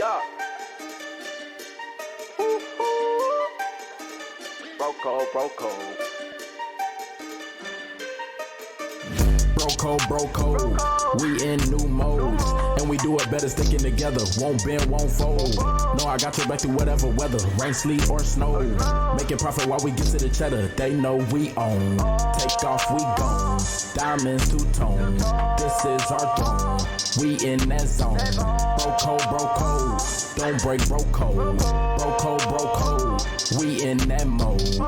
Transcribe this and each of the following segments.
Yeah. Broco. Broco, we in new modes, and we do it better sticking together. Won't bend, won't fold. No, I got your back through whatever weather, rain, sleet, or snow. Making profit while we get to the cheddar. They know we own. Take off, we gone. Diamonds two-tone. This is our throne. We in that zone. Broco, don't break broco. Broco, we in that mode.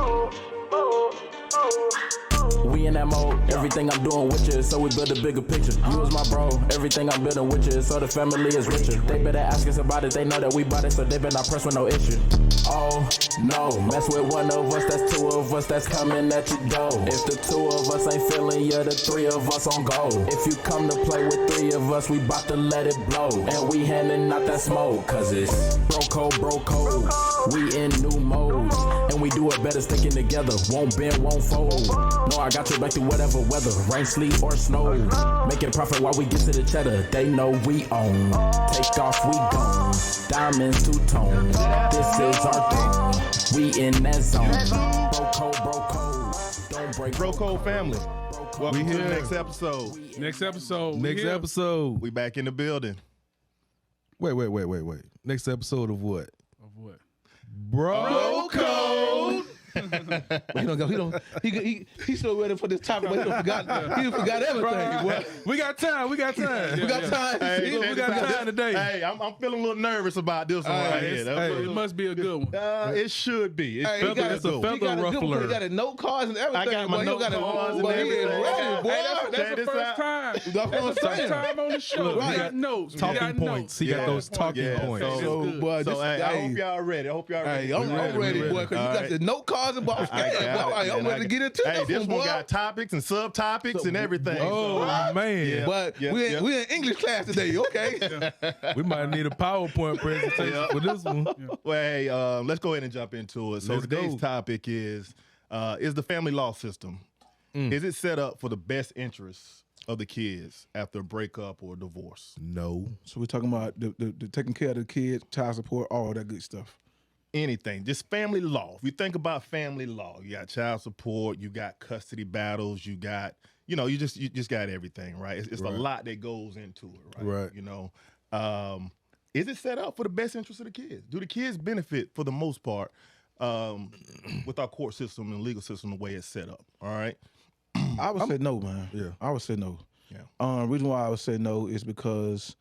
We in that mode, everything I'm doing with you, so we build a bigger picture. You was my bro, everything I'm building with you, so the family is richer. They better ask us about it, they know that we bought it, so they better not press with no issue. Oh, no, mess with one of us, that's two of us, that's coming at you though. If the two of us ain't feeling you, the three of us on go. If you come to play with three of us, we bout to let it blow. And we handing out that smoke, cause it's broco, we in new modes. And we do it better sticking together, won't bend, won't fold. No, I got your back through whatever weather, rain, sleet, or snow. Making profit while we get to the cheddar, they know we own. Take off, we gone. Diamonds two-tone. This is our throne. We in that zone. Broco, don't break Broco family. Welcome to the next episode. Next episode. We back in the building. Wait. Next episode of what? Of what? Bro Code. He's so ready for this topic, but he forgot everything. Well, we got time. We got time. We got time today. Hey, I'm feeling a little nervous about this one right here. It must be a good one. It should be. It's a feather ruffler. He got a note cards and everything. I got my note cards and everything. Ready, boy. That's the first time. That's what I'm First saying. time on the show. Look, We right. got notes. Talking points. He got those talking points. I hope y'all ready. Hey, I'm ready, boy, because you got the note cards and I'm scared. I'm ready to get into this this one. boy. Got topics and subtopics and everything. Oh, man. But we're in English class today, okay? We might need a PowerPoint presentation for this one. Well, hey, let's go ahead and jump into it. So Let's today's go. topic is the family law system. Is it set up for the best interests of the kids after a breakup or divorce? No. So we're talking about the taking care of the kids, child support, all that good stuff. Anything, just family law. If you think about family law, you got child support, you got custody battles, you got, you just got everything, right? It's Right. a lot that goes into it, right? Right. Is it set up for the best interest of the kids? Do the kids benefit for the most part with our court system and legal system the way it's set up? All right. I would say no, man. Yeah. I would say no. Yeah. Reason why I would say no is because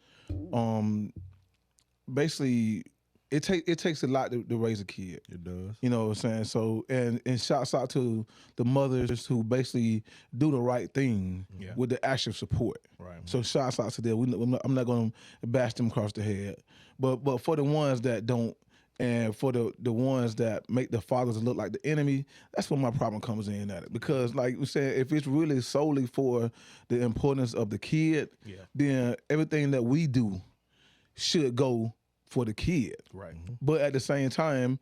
basically it takes a lot to raise a kid. It does. You know what I'm saying? So and shouts out to the mothers who basically do the right thing with the active support. Right. So shouts out to them. I'm not going to bash them across the head, but for the ones that don't, and for the ones that make the fathers look like the enemy, that's where my problem comes in at it. Because like we said, if it's really solely for the importance of the kid, then everything that we do should go for the kid. Right. But at the same time,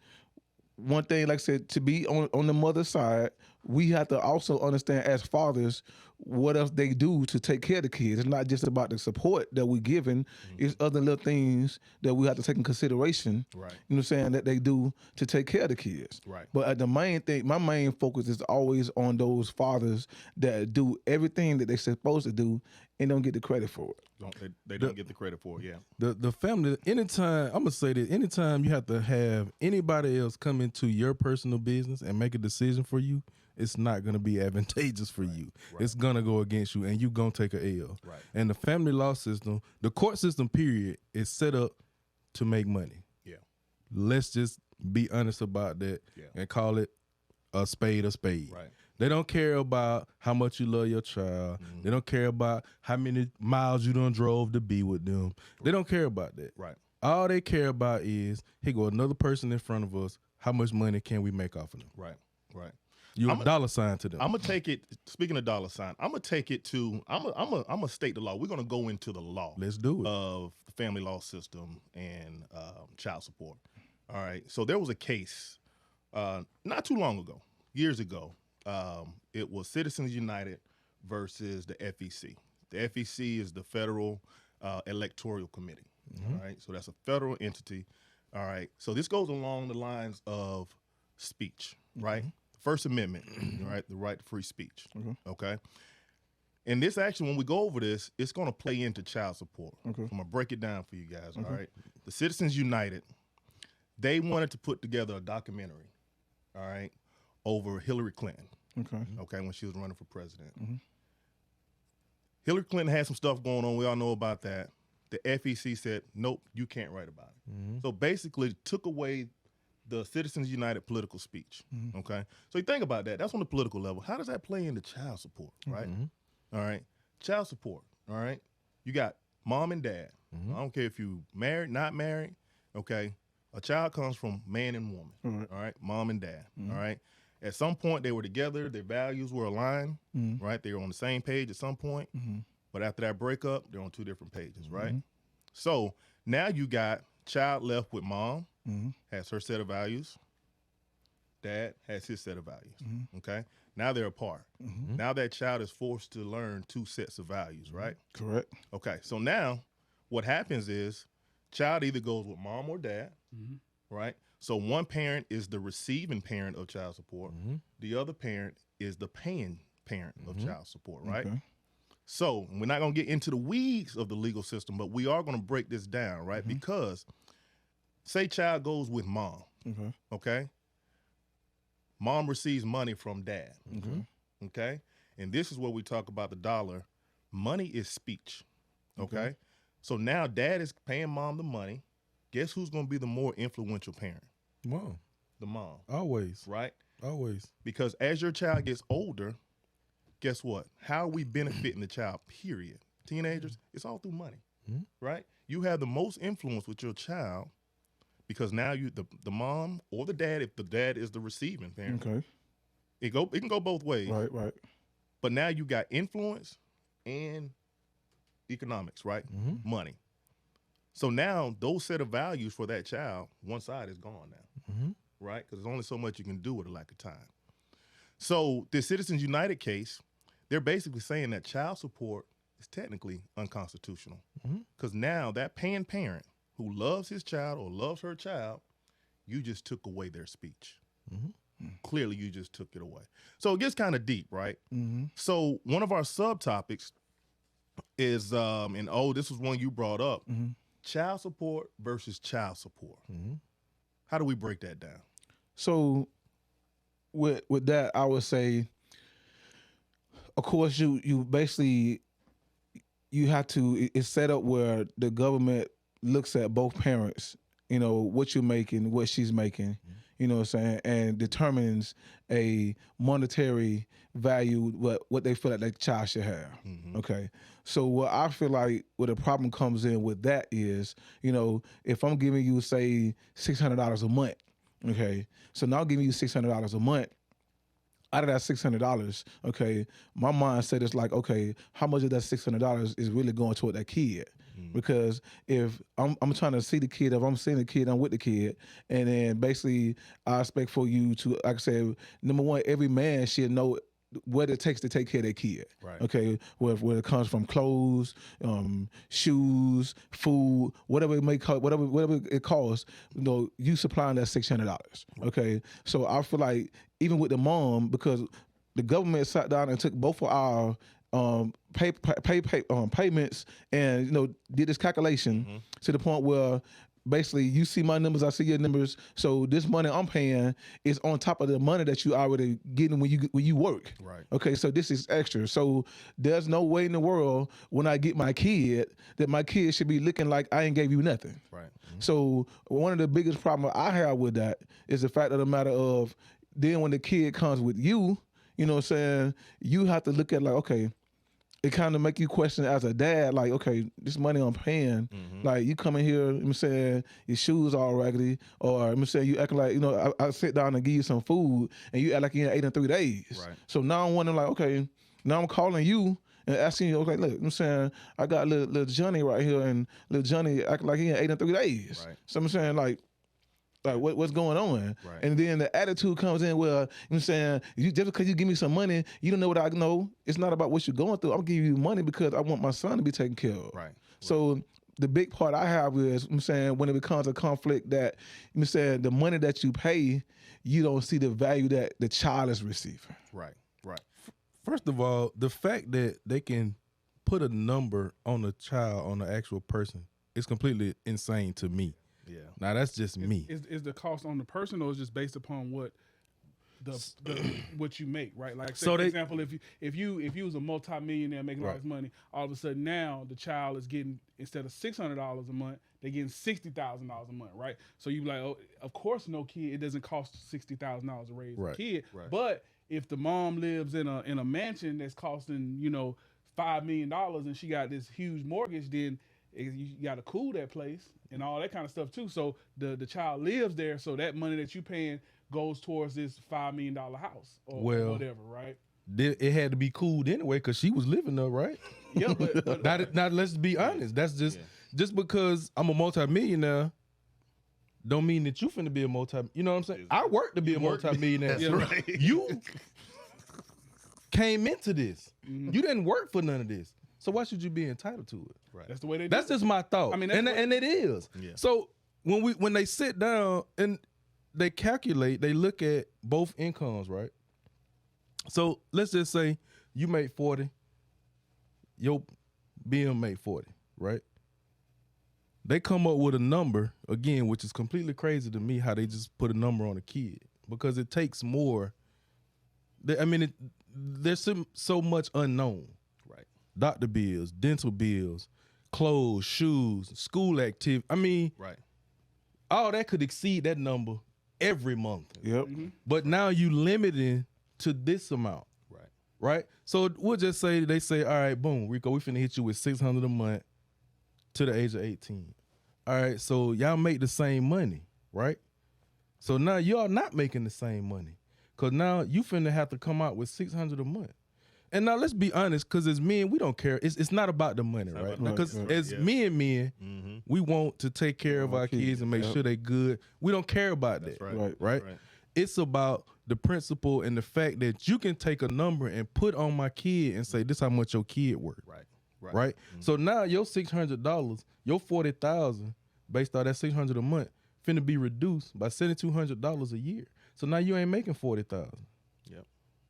one thing, like I said, to be on the mother's side, we have to also understand as fathers what else they do to take care of the kids. It's not just about the support that we're giving. It's other little things that we have to take in consideration. Right. You know what I'm saying, that they do to take care of the kids. Right. But at the main thing, my main focus is always on those fathers that do everything that they're supposed to do and don't get the credit for it. They don't get the credit for it. Yeah. The family, anytime, I'm going to say this, anytime you have to have anybody else come into your personal business and make a decision for you, it's not going to be advantageous for you. Right. It's going to go against you, and you're going to take a L. Right. And the family law system, the court system, period, is set up to make money. Yeah. Let's just be honest about that and call it a spade a spade. Right. They don't care about how much you love your child. They don't care about how many miles you done drove to be with them. They don't care about that. Right. All they care about is, here go another person in front of us. How much money can we make off of them? Right. Right. You're a dollar sign to them. I'm gonna take it. Speaking of dollar sign, I'm gonna take it to. I'm gonna state the law. We're gonna go into the law. Let's do it. Of the family law system and child support. All right. So there was a case not too long ago, years ago. It was Citizens United versus the FEC. The FEC is the Federal Electoral Committee. All right, so that's a federal entity. All right, so this goes along the lines of speech, right? First Amendment, all right, the right to free speech. Okay. And this actually, when we go over this, it's going to play into child support. Okay. I'm going to break it down for you guys, all right? The Citizens United, they wanted to put together a documentary, all right, over Hillary Clinton. Okay, when she was running for president. Hillary Clinton had some stuff going on. We all know about that. The FEC said, nope, you can't write about it. So basically took away the Citizens United political speech, okay? So you think about that. That's on the political level. How does that play into child support, right? All right, child support, all right? You got mom and dad. I don't care if you married, not married, okay? A child comes from man and woman, all right? Mom and dad, all right? At some point, they were together. Their values were aligned, right? They were on the same page at some point. But after that breakup, they're on two different pages, right? So now you got child left with mom, has her set of values. Dad has his set of values, okay? Now they're apart. Now that child is forced to learn two sets of values, right? Correct. Okay, so now what happens is child either goes with mom or dad, right? So one parent is the receiving parent of child support. The other parent is the paying parent of child support, right? Okay. So we're not going to get into the weeds of the legal system, but we are going to break this down, right? Because say child goes with mom, okay? Mom receives money from dad, okay? And this is where we talk about the dollar. Money is speech, okay? So now dad is paying mom the money. Guess who's going to be the more influential parent? Mom. The mom. Always. Right? Always. Because as your child gets older, guess what? How are we benefiting the child, period? Teenagers, it's all through money, right? You have the most influence with your child because now you, the mom or the dad, if the dad is the receiving parent, it can go both ways. Right. But now you got influence and economics, right? Money. So now those set of values for that child, one side is gone now, right? Because there's only so much you can do with a lack of time. So the Citizens United case, they're basically saying that child support is technically unconstitutional because now that paying parent who loves his child or loves her child, you just took away their speech. Clearly, you just took it away. So it gets kind of deep, right? So one of our subtopics is, this was one you brought up, child support versus child support. How do we break that down? So with that, I would say, of course, you basically, you have to, it's set up where the government looks at both parents, what you're making, what she's making, you know what I'm saying, and determines a monetary value, what they feel like that child should have. Okay. So what I feel like where the problem comes in with that is, if I'm giving you, say, $600 a month, okay, so now I'm giving you $600 a month, out of that $600, okay, my mindset is like, okay, how much of that $600 is really going toward that kid? Because if I'm trying to see the kid, if I'm seeing the kid, I'm with the kid, and then basically I expect for you to, like I said, number one, every man should know what it takes to take care of their kid. Right. Okay, where it comes from clothes, shoes, food, whatever it may cost, whatever it costs, you supplying that $600. Okay, so I feel like even with the mom, because the government sat down and took both of our payments and did this calculation to the point where basically you see my numbers, I see your numbers. So this money I'm paying is on top of the money that you already getting when you work. Right. Okay, so this is extra. So there's no way in the world when I get my kid that my kid should be looking like I ain't gave you nothing. Right. So one of the biggest problems I have with that is the fact of the matter of then when the kid comes with you, you know what I'm saying, you have to look at like, okay, it kind of make you question as a dad, like, okay, this money I'm paying, like you come in here, I'm saying your shoes all raggedy, or I'm saying you acting like, I sit down and give you some food and you act like you ain't ate in 3 days. Right. So now I'm wondering like, okay, now I'm calling you and asking you, okay, look, I'm saying I got little Johnny right here and little Johnny acting like he ain't ate in 3 days. Right. So I'm saying like what's going on? Right. And then the attitude comes in where, I'm saying, just because you give me some money, you don't know what I know. It's not about what you're going through. I'm giving you money because I want my son to be taken care of. Right. So the big part I have is, I'm saying, when it becomes a conflict that, I'm saying, the money that you pay, you don't see the value that the child is receiving. Right. First of all, the fact that they can put a number on a child, on the actual person, is completely insane to me. Yeah. Now that's just me. Is the cost on the person, or is just based upon what what you make, right? Like, say, So for they- example, if you was a multi-millionaire making all this money, all of a sudden now the child is getting, instead of $600 a month, they're getting $60,000 a month, right? So you be like, oh, of course, no kid, it doesn't cost $60,000 to raise a kid, but if the mom lives in a mansion that's costing $5 million and she got this huge mortgage, then you got to cool that place and all that kind of stuff too. So the child lives there, so that money that you paying goes towards this $5 million house or whatever, right? It had to be cooled anyway because she was living there, right? Yeah, but Now let's be honest. That's just because I'm a multimillionaire don't mean that you finna be a you know what I'm saying? I work to be a multimillionaire. That's right. You came into this. You didn't work for none of this. So why should you be entitled to it? Right. that's the way they do That's it. just my thought. I mean, and that's it is. Yeah. So when they sit down and they calculate, they look at both incomes, right? So let's just say you make 40, your BM make 40, right? They come up with a number, again, which is completely crazy to me how they just put a number on a kid because it takes more. There's so much unknown. Right. Doctor bills, dental bills, clothes, shoes, school activity. Right. All that could exceed that number every month. Yep. But now you limited to this amount, Right. right? So we'll just say, they say, all right, boom, Rico, we finna hit you with $600 a month to the age of 18. All right, so y'all make the same money, right? So now y'all not making the same money because now you finna have to come out with $600 a month. And now let's be honest, because as men, we don't care. It's not about the money, right? about the Because money. as Yeah. men, we want to take care of our kids and make sure they're good. We don't care about that, right. right? It's about the principle and the fact that you can take a number and put on my kid and say, this is how much your kid worth, right? So now your $600, your $40,000, based on that $600 a month, finna be reduced by $7,200 a year. So now you ain't making $40,000. Yep.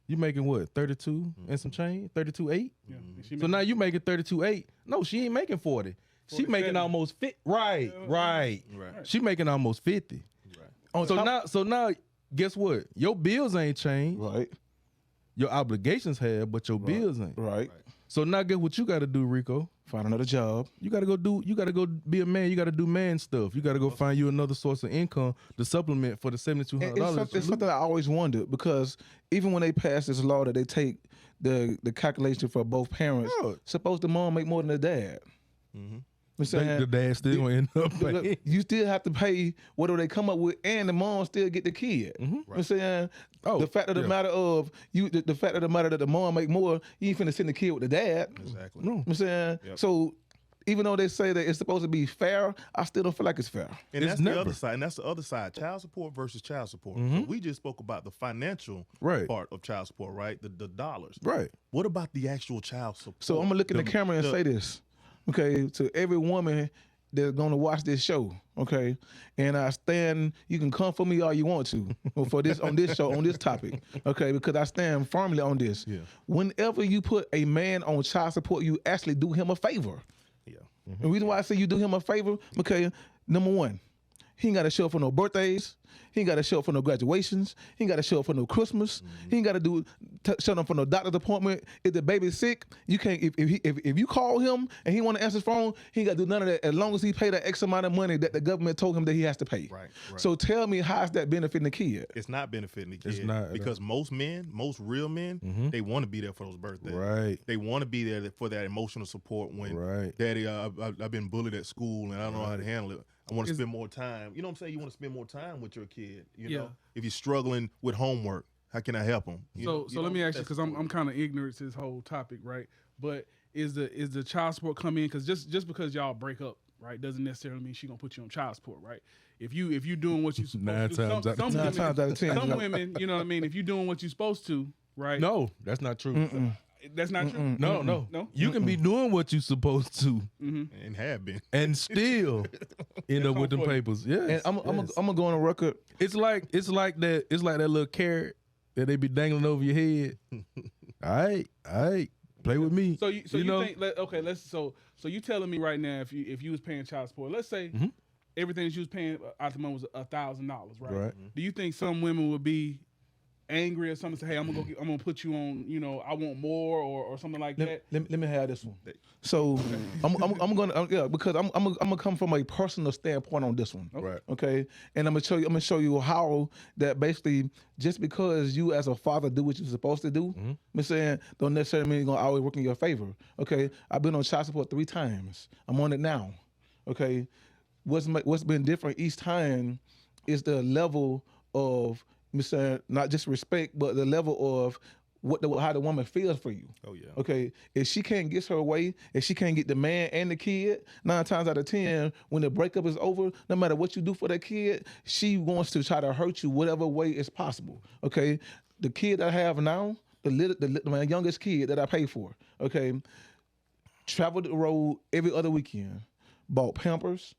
You making what, 32 and some change, 32.8? Yeah. So now you making 32.8. No, she ain't making 40. She making 47. almost 50. Right. Right. She making almost 50. Right. So now, guess what? Your bills ain't changed. Right. Your obligations have, but your bills ain't. Right. So now guess what you got to do, Rico? Find another job. You gotta go be a man. You gotta do man stuff. You gotta go find you another source of income to supplement for the $7,200. It's something I always wondered because even when they pass this law that they take the calculation for both parents, Yeah. suppose the mom make more than the dad. I'm saying, The dad still gonna end up look, paying. you still have to pay whatever they come up with, and the mom still get the kid. I'm saying, Oh, the fact of the yeah. matter of the fact of the matter that the mom make more, you ain't finna send the kid with the dad. Exactly. No. I'm saying, so even though they say that it's supposed to be fair, I still don't feel like it's fair. And It's that's never. the other side. And that's the other side. Child support versus child support. So we just spoke about the financial Right. part of child support, right? The dollars. Right. What about the actual child support? So I'm gonna look in the camera and say this, okay, to every woman that's gonna watch this show, okay, and I stand. You can come for me all you want to for this on this show on this topic, okay, because I stand firmly on this. Yeah. Whenever you put a man on child support, you actually do him a favor. Yeah. The reason why I say you do him a favor, because number one, he ain't got to show up for no birthdays. He ain't got to show up for no graduations. He ain't got to show up for no Christmas. He ain't got to show up for no doctor's appointment. If the baby's sick, you can't. If you call him and he want to answer his phone, he ain't got to do none of that as long as he pay that X amount of money that the government told him that he has to pay. Right. So tell me, how is that benefiting the kid? It's not benefiting the kid. It's not at all. Because most men, most real men, they want to be there for those birthdays. Right. They want to be there for that emotional support when, Right. Daddy, I've been bullied at school and I don't know how to handle it. I want to spend more time. You know what I'm saying? You want to spend more time with your kid. You know, if you're struggling with homework, how can I help him? So let me ask you, because I'm kind of ignorant to this whole topic, right? But is the child support come in? Because just because y'all break up, right, doesn't necessarily mean she gonna put you on child support, right? If you doing what you supposed Nine to, times out of Nine times out of 10. some women, you know what I mean. If you doing what you're supposed to, right? No, that's not true. That's not true. No, no, No? You can be doing what you supposed to and have been. and still end up with them papers. Yes. And I'm gonna go on a record. It's like that little carrot that they be dangling over your head. All right, play with me. So you know? think so you telling me right now if you was paying child support, let's say everything that you was paying out the month was $1,000, right? Right. Do you think some women would be angry or something, say, hey, I'm gonna put you on, I want more or something like that? Let me have this one. So I'm gonna because I'm gonna come from a personal standpoint on this one. Right. Okay. And I'm gonna show you how that basically just because you as a father do what you're supposed to do, I'm saying don't necessarily mean it's gonna always work in your favor. Okay. I've been on child support 3 times. I'm on it now. Okay. What's been different each time is the level of not just respect, but the level of how the woman feels for you. Oh yeah. Okay. If she can't get her way, if she can't get the man and the kid, 9 times out of 10, when the breakup is over, no matter what you do for that kid, she wants to try to hurt you whatever way is possible. Okay. The kid I have now, my youngest kid that I pay for, okay, traveled the road every other weekend, bought Pampers,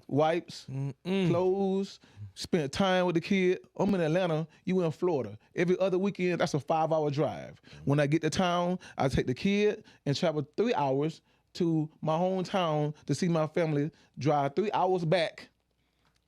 wipes, clothes, spent time with the kid. I'm in Atlanta, you in Florida. Every other weekend, that's a 5-hour drive. When I get to town, I take the kid and travel 3 hours to my hometown to see my family, drive 3 hours back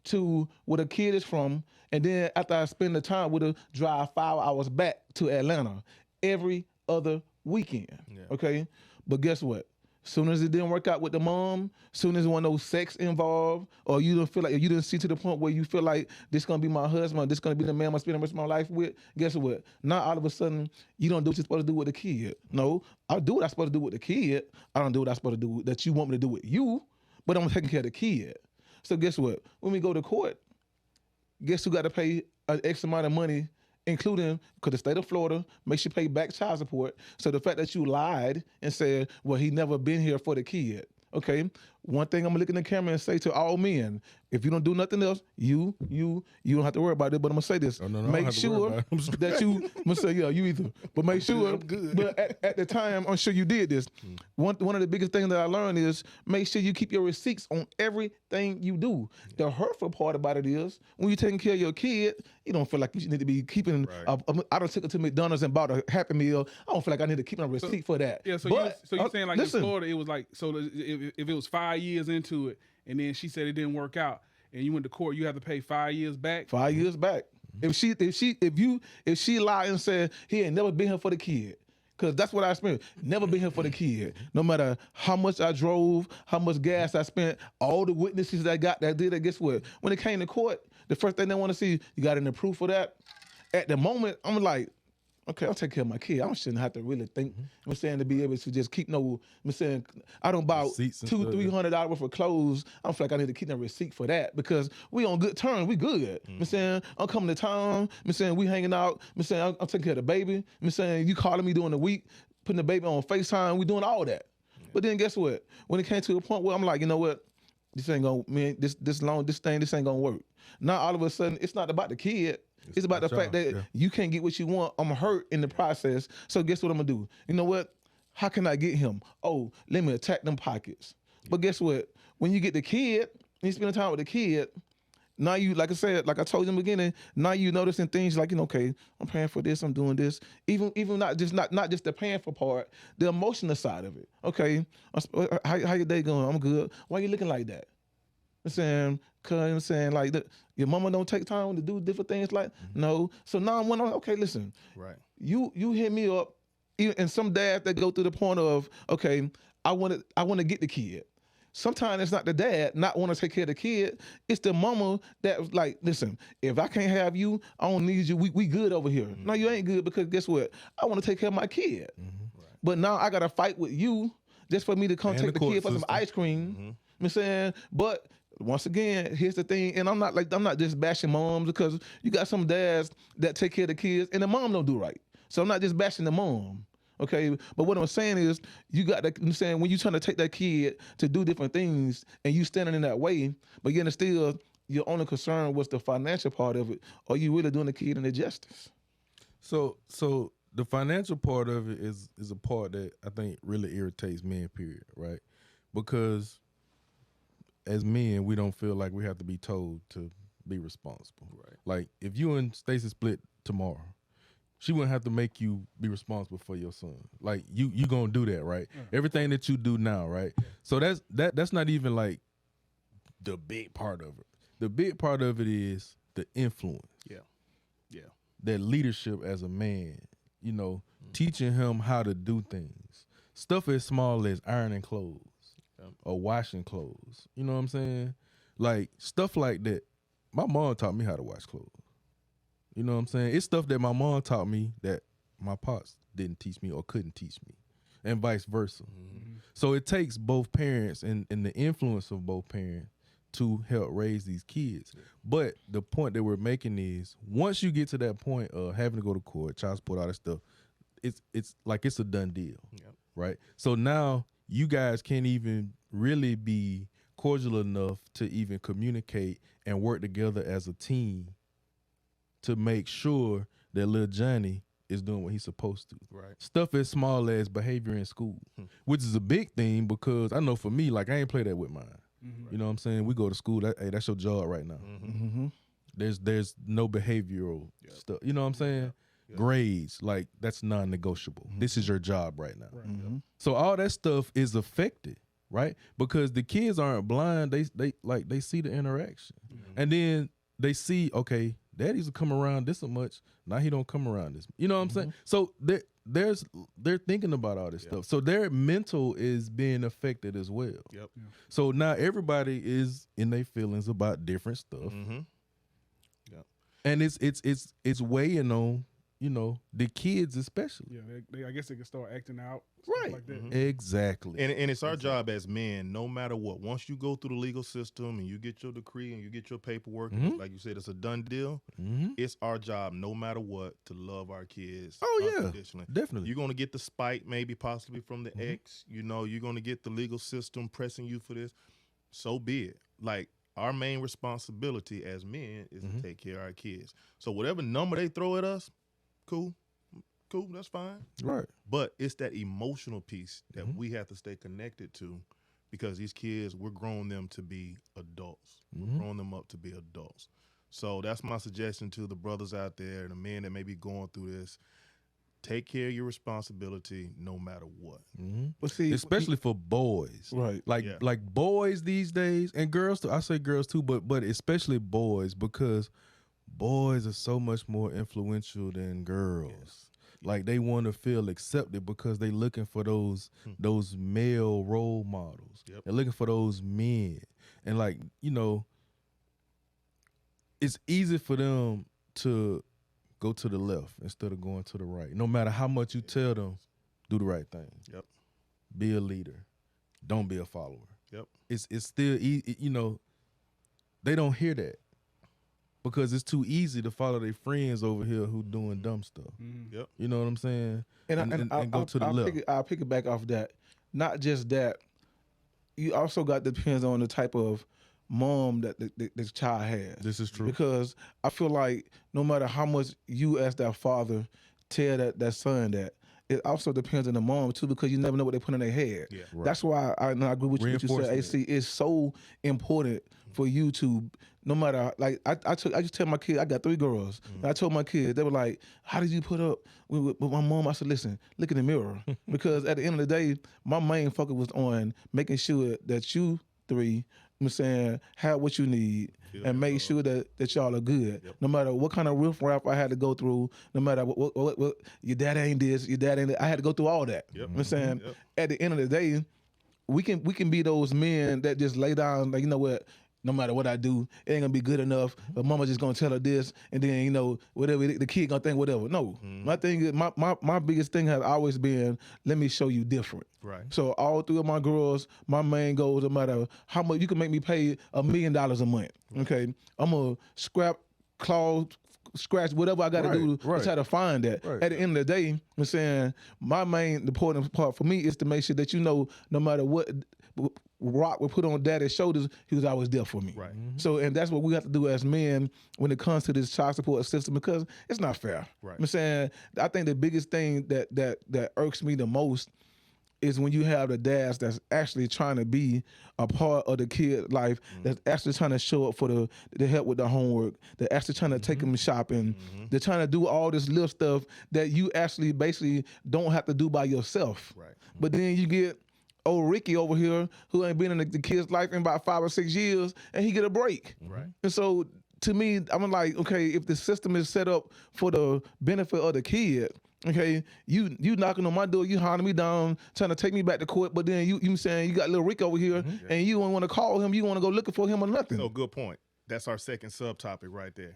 to where the kid is from, and then after I spend the time with her, drive 5 hours back to Atlanta every other weekend. Okay? But guess what? Soon as it didn't work out with the mom, soon as one of those sex involved, or you don't feel like you didn't see to the point where you feel like this gonna be my husband, this gonna be the man I'm spending the rest of my life with, guess what? Now all of a sudden you don't do what you're supposed to do with the kid. No, I do what I'm supposed to do with the kid. I don't do what I'm supposed to do that you want me to do with you, but I'm taking care of the kid. So guess what? When we go to court, guess who got to pay an X amount of money, including, because the state of Florida makes you pay back child support. So the fact that you lied and said, well, he never been here for the kid. Okay, one thing I'm gonna look in the camera and say to all men, if you don't do nothing else, you don't have to worry about it. But I'm gonna say this: make sure that you. I'm gonna say, yeah, you either. But make sure. I'm good. But at the time, I'm sure you did this. One of the biggest things that I learned is make sure you keep your receipts on everything you do. The hurtful part about it is when you're taking care of your kid, you don't feel like you need to be keeping. I don't take it to McDonald's and bought a Happy Meal. I don't feel like I need to keep a receipt for that. Yeah. So you're saying like listen, in Florida, it was like if it was 5 years into it, and then she said it didn't work out, and you went to court, you have to pay 5 years back. 5 years back. If she lied and said he ain't never been here for the kid, because that's what I spent. Never been here for the kid. No matter how much I drove, how much gas I spent, all the witnesses that did that. Guess what? When it came to court, the first thing they want to see, you got any proof of that? At the moment, I'm like, okay, I'll take care of my kid. I shouldn't have to really think. I'm saying to be able to just keep I'm saying I don't buy $200-$300 worth of clothes. I don't feel like I need to keep no receipt for that because we on good terms. We good. I'm saying I'm coming to town. I'm saying we hanging out. I'm saying I'm taking care of the baby. I'm saying you calling me during the week, putting the baby on FaceTime. We doing all that. But then guess what? When it came to the point where I'm like, you know what? This ain't gonna this ain't gonna work. Now all of a sudden it's not about the kid. It's about the fact that you can't get what you want. I'm hurt in the process. So guess what I'm gonna do? You know what? How can I get him? Oh, let me attack them pockets. But guess what? When you get the kid, and you spend time with the kid, now you, like I said, like I told you in the beginning, now you noticing things like, okay, I'm paying for this, I'm doing this. Even not just the paying for part, the emotional side of it. Okay, how your day going? I'm good. Why you looking like that? I'm saying, cause I'm saying like your mama don't take time to do different things like no. So now I'm wondering, okay, listen, right? You hit me up, and some dads that go through the point of, okay, I want to get the kid. Sometimes it's not the dad not want to take care of the kid. It's the mama that like, listen, if I can't have you, I don't need you. We good over here. No, you ain't good because guess what? I want to take care of my kid. Right. But now I got to fight with you just for me to come take the kid for some ice cream. I'm saying, but once again, here's the thing, and I'm not just bashing moms because you got some dads that take care of the kids and the mom don't do right. So I'm not just bashing the mom. Okay, but what I'm saying is you got to, I'm saying when you're trying to take that kid to do different things and you standing in that way, but yet still your only concern was the financial part of it, are you really doing the kid any justice? So the financial part of it is a part that I think really irritates men, period, right? Because as men, we don't feel like we have to be told to be responsible. Right. Like if you and Stacey split tomorrow, she wouldn't have to make you be responsible for your son. Like you gonna do that, right? Everything that you do now, right? So that's not even like the big part of it. The big part of it is the influence. Yeah. That leadership as a man, you know, teaching him how to do things. Stuff as small as ironing clothes or washing clothes. You know what I'm saying? Like stuff like that. My mom taught me how to wash clothes. You know what I'm saying? It's stuff that my mom taught me that my pops didn't teach me or couldn't teach me, and vice versa. So it takes both parents and the influence of both parents to help raise these kids. But the point that we're making is once you get to that point of having to go to court, child support, all that stuff, it's like it's a done deal, right? So now you guys can't even really be cordial enough to even communicate and work together as a team to make sure that little Johnny is doing what he's supposed to. Right. Stuff as small as behavior in school, which is a big thing because I know for me, like I ain't play that with mine. You know what I'm saying? We go to school. Hey, that's your job right now. There's no behavioral stuff. You know what I'm saying? Grades, like that's non-negotiable. This is your job right now. So all that stuff is affected, right? Because the kids aren't blind. They see the interaction, and then they see, okay, daddy's will come around this much. Now he don't come around this. You know what I'm saying? So they're thinking about all this stuff. So their mental is being affected as well. So now everybody is in their feelings about different stuff. And it's weighing on, you know, the kids especially. Yeah, I guess they can start acting out. Right. Like that. Exactly. And it's our job as men, no matter what. Once you go through the legal system and you get your decree and you get your paperwork, like you said, it's a done deal. It's our job, no matter what, to love our kids. Unconditionally. Definitely. You're going to get the spite, maybe possibly from the ex. You know, you're going to get the legal system pressing you for this. So be it. Like, our main responsibility as men is to take care of our kids. So whatever number they throw at us, cool, that's fine. Right. But it's that emotional piece that we have to stay connected to, because these kids, we're growing them to be adults. We're growing them up to be adults. So that's my suggestion to the brothers out there and the men that may be going through this. Take care of your responsibility no matter what. But see, especially for boys. Right. Like boys these days, and girls too. I say girls too, but especially boys, because boys are so much more influential than girls. Like they want to feel accepted because they looking for those male role models. They're looking for those men. And like, you know, it's easy for them to go to the left instead of going to the right. No matter how much you tell them, do the right thing. Be a leader. Don't be a follower. It's still, you know, they don't hear that. Because it's too easy to follow their friends over here who doing dumb stuff. You know what I'm saying? And go to the left. I'll pick it back off that. Not just that. You also got depends on the type of mom that the child has. This is true. Because I feel like no matter how much you as that father tell that son that, it also depends on the mom too, because you never know what they put in their head. That's why I agree with what you said, AC. It's so important for you to, no matter, like I just tell my kid, I got 3 girls. And I told my kids, they were like, how did you put up with my mom? I said, listen, look in the mirror. Because at the end of the day, my main focus was on making sure that you 3, I'm saying, have what you need and make sure that y'all are good. No matter what kind of riffraff I had to go through, no matter what your dad ain't this, your dad ain't that, I had to go through all that. I'm saying, at the end of the day, we can be those men that just lay down, like, you know what, no matter what I do, it ain't gonna be good enough. But mama just gonna tell her this, and then, you know, whatever the kid gonna think whatever. No, my thing is, my biggest thing has always been, let me show you different. Right. So all 3 of my girls, my main goal is no matter how much you can make me pay $1 million a month. Okay, I'm gonna scratch whatever I got to do to try to find that. At the end of the day, I'm saying my main important part for me is to make sure that, you know, no matter what rock was put on daddy's shoulders, he was always there for me. Right. So, and that's what we have to do as men when it comes to this child support system, because it's not fair. Right. I'm saying, I think the biggest thing that irks me the most is when you have the dads that's actually trying to be a part of the kid life, that's actually trying to show up for the help with the homework, they're actually trying to take them shopping, they're trying to do all this little stuff that you actually basically don't have to do by yourself. Right. But then you get old Ricky over here who ain't been in the kid's life in about 5 or 6 years, and he get a break. Right. And so to me, I'm like, okay, if the system is set up for the benefit of the kid, okay, you knocking on my door, you hounding me down, trying to take me back to court, but then you saying you got little Rick over here, and you don't want to call him, you want to go looking for him or nothing. So good point. That's our second subtopic right there.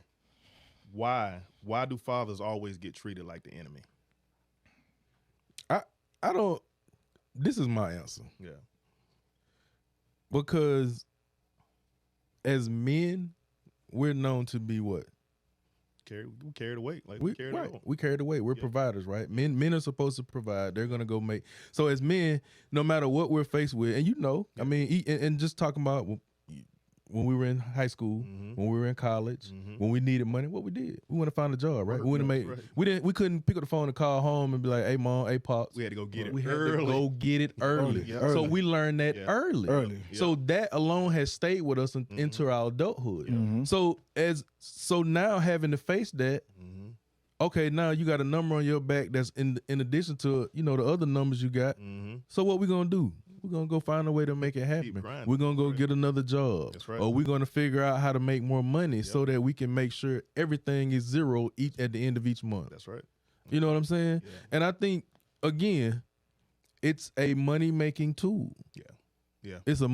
Why do fathers always get treated like the enemy? I don't. This is my answer, Yeah. because as men, we're known to be what? We carry the weight. Like we carry the load. We carry the weight. We're providers, right? Men are supposed to provide. They're gonna go make. So as men, no matter what we're faced with, and I mean, and just talking about when we were in high school, when we were in college, when we needed money, what we did, we went to find a job, right? We went to make. Right. We couldn't pick up the phone and call home and be like, "Hey mom, hey pops." We had to go get it We had early. to go get it early. Yeah. So Early. we learned that Yeah. early. So that alone has stayed with us into our adulthood. So now having to face that, okay, now you got a number on your back that's in addition to the other numbers you got. So what we gonna do? We're gonna go find a way to make it happen. grinding. We're gonna go Right. get another job. That's right. Or we're gonna figure out how to make more money so that we can make sure everything is zero at the end of each month. That's right. You know what I'm saying? Yeah. And I think, again, it's a money-making tool. Yeah. It's a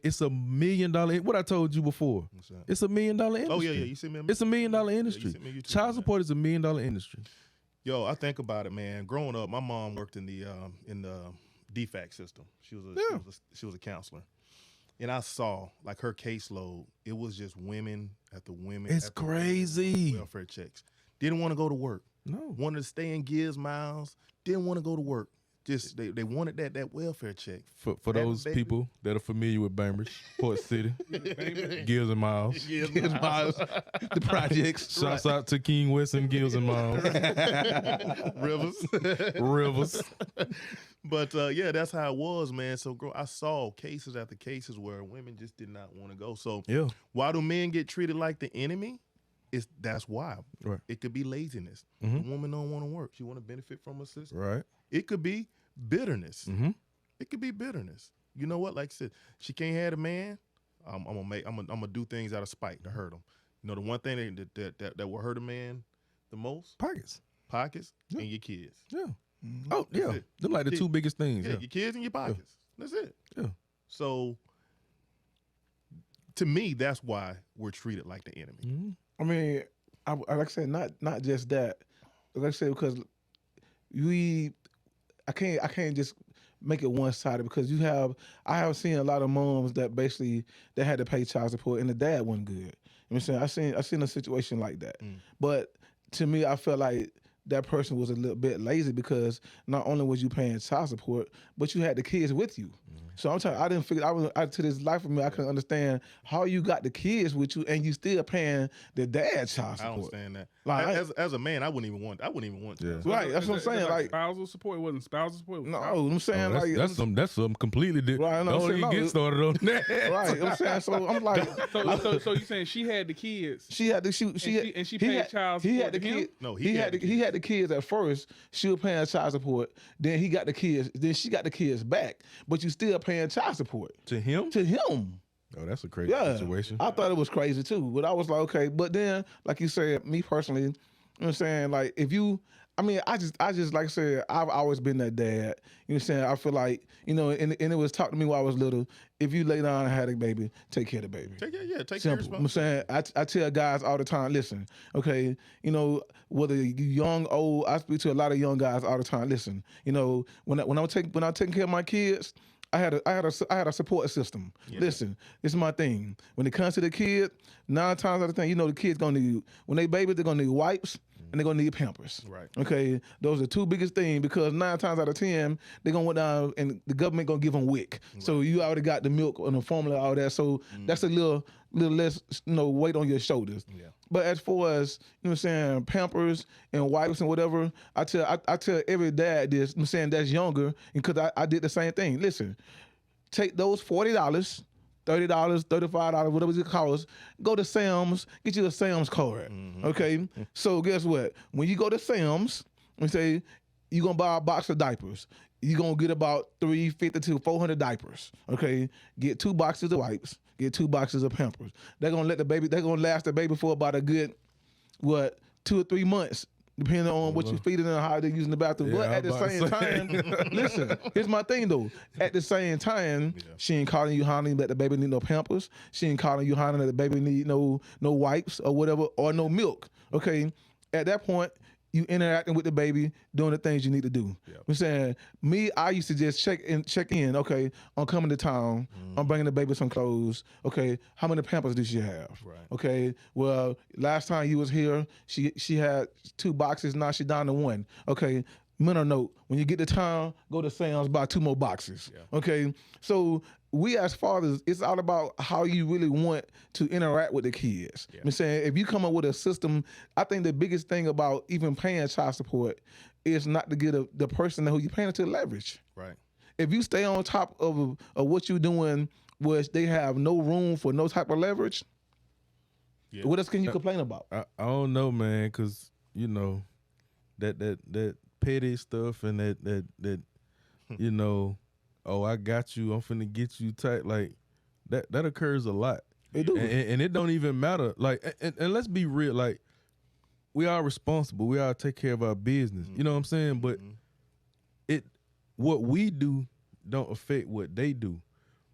it's $1 million. What I told you before. What's that? It's $1 million industry. Oh yeah. You see me? It's $1 million industry. sent me YouTube Child on that. support is $1 million industry. Yo, I think about it, man. Growing up, my mom worked in the DFAC system. She was a counselor, and I saw like her caseload. It was just women after women. It's after women, crazy. welfare checks. Didn't want to go to work. No. Wanted to stay in Gibbs Miles. Didn't want to go to work. Just they wanted that welfare check. For That those baby. people that are familiar with Bainbridge, Port City, Gills and Miles. Gibbs The projects. Shouts out to King West and Gills and Miles. Rivers. But yeah, that's how it was, man. So I saw cases after cases where women just did not want to go. So Yeah. why do men get treated like the enemy? That's why. Right. It could be laziness. The woman don't want to work. She want to benefit from her sister. Right. It could be bitterness. It could be bitterness. You know what? Like I said, she can't have a man. I'm gonna do things out of spite to hurt him. You know, the one thing that will hurt a man the most, Pockets. and your kids. Yeah. Oh, yeah. it. Them like the Kid- two biggest things. Yeah, Yeah. your kids and your pockets. That's it. Yeah. So to me, that's why we're treated like the enemy. I mean, like I said, not just that. Like I said, because I can't just make it one sided, because I have seen a lot of moms that basically they had to pay child support and the dad wasn't good. You know what I'm saying? I seen a situation like that. But to me, I felt like that person was a little bit lazy, because not only was you paying child support, but you had the kids with you. So I'm telling you, I didn't figure. To this life of me, I couldn't understand how you got the kids with you and you still paying the dad child I support. understand that. Like, as a man, I wouldn't even want. Yeah. Right, that's what I'm saying. Like, spousal support. It wasn't spousal support. It was no, spousal. I'm saying Oh, like that's something completely different. Right, I know, I'm Don't saying, even no, get started on that. right. I'm saying, so I'm like, So you saying she had the kids? she had the she and she he paid had- child He support had the to him? kid. No, he had the kids at first. She was paying child support. Then he got the kids. Then she got the kids back. But you still paying child support To him? to him. Oh, that's a crazy Yeah, situation. I thought it was crazy too, but I was like, okay. But then, like you said, me personally, you know what I'm saying? Like, if you, I mean, I just like I said, I've always been that dad. You know what I'm saying? I feel like, and it was taught to me when I was little. If you lay down and had a baby, take care of the baby. Take care of Simple. I'm saying, I tell guys all the time, listen, okay, whether you young, old, I speak to a lot of young guys all the time. Listen, when I'm taking care of my kids, I had a support system. Listen, this is my thing. When it comes to the kid, 9 times out of 10, the kid's gonna need, when they babies, they're gonna need wipes. and they're gonna need Pampers. Right. Okay, those are two biggest things because 9 times out of 10 they're gonna went down and the government gonna give them WIC. So you already got the milk and the formula, all that. So that's a little less, weight on your shoulders. Yeah. But as far as what I'm saying, Pampers and wipes and whatever, I tell every dad this. I'm saying that's younger, because I did the same thing. Listen, take those $40, $30, $35, whatever it costs, go to Sam's, get you a Sam's card. Okay? So guess what? When you go to Sam's, we say you're gonna buy a box of diapers. You're gonna get about 350 to 400 diapers. Okay? Get 2 boxes of wipes, get 2 boxes of Pampers. They're gonna last the baby for about a good 2 or 3 months. Depending on what you feed it and how they're using the bathroom. Yeah, But at the same time, listen, here's my thing though. At the same time, she ain't calling you hollering that the baby need no Pampers. She ain't calling you hollering that the baby need no wipes or whatever, or no milk. Okay? At that point, you interacting with the baby, doing the things you need to do. I'm saying, I used to just check in. Okay, I'm coming to town. I'm bringing the baby some clothes. Okay, how many Pampers does she have? Right. Okay, well, last time you was here, she had 2 boxes. Now she down to 1. Okay, mental note: when you get to town, go to Sam's, buy 2 more boxes. Okay, so we as fathers, it's all about how you really want to interact with the kids. I'm saying, if you come up with a system, I think the biggest thing about even paying child support is not to get the person who you're paying to leverage. Right. If you stay on top of what you're doing, where they have no room for no type of leverage, what else can you complain about? I don't know, man, because that petty stuff and that oh, I got you, I'm finna get you tight, like that occurs a lot. It do. And it don't even matter. Like, and let's be real, like, we are responsible. We all take care of our business. You know what I'm saying? But what we do don't affect what they do,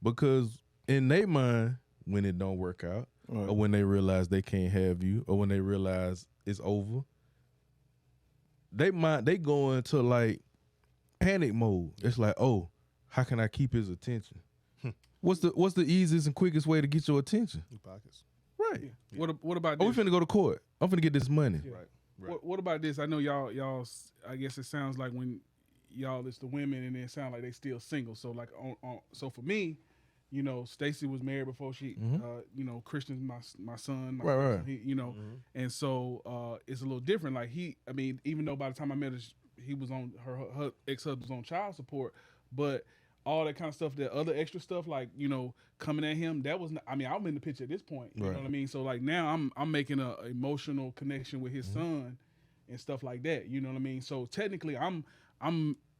because in their mind, when it don't work out, or when they realize they can't have you, or when they realize it's over, they go into like panic mode. It's like, oh, how can I keep his attention? What's the easiest and quickest way to get your attention? Your pockets. Right. What about Oh, this? we finna go to court. I'm finna get this money. Right. What about this? I know y'all. I guess it sounds like when y'all it's the women, and it sounds like they still single. So like so for me, Stacy was married before she, Christian's my son, my Right. He, and so it's a little different. Like even though by the time I met her, he was on her ex-husband was on child support, but all that kind of stuff, that other extra stuff, like coming at him, that was not, I'm in the picture at this point. You know what I mean? So like now I'm making a emotional connection with his son and stuff like that. You know what I mean? So technically I'm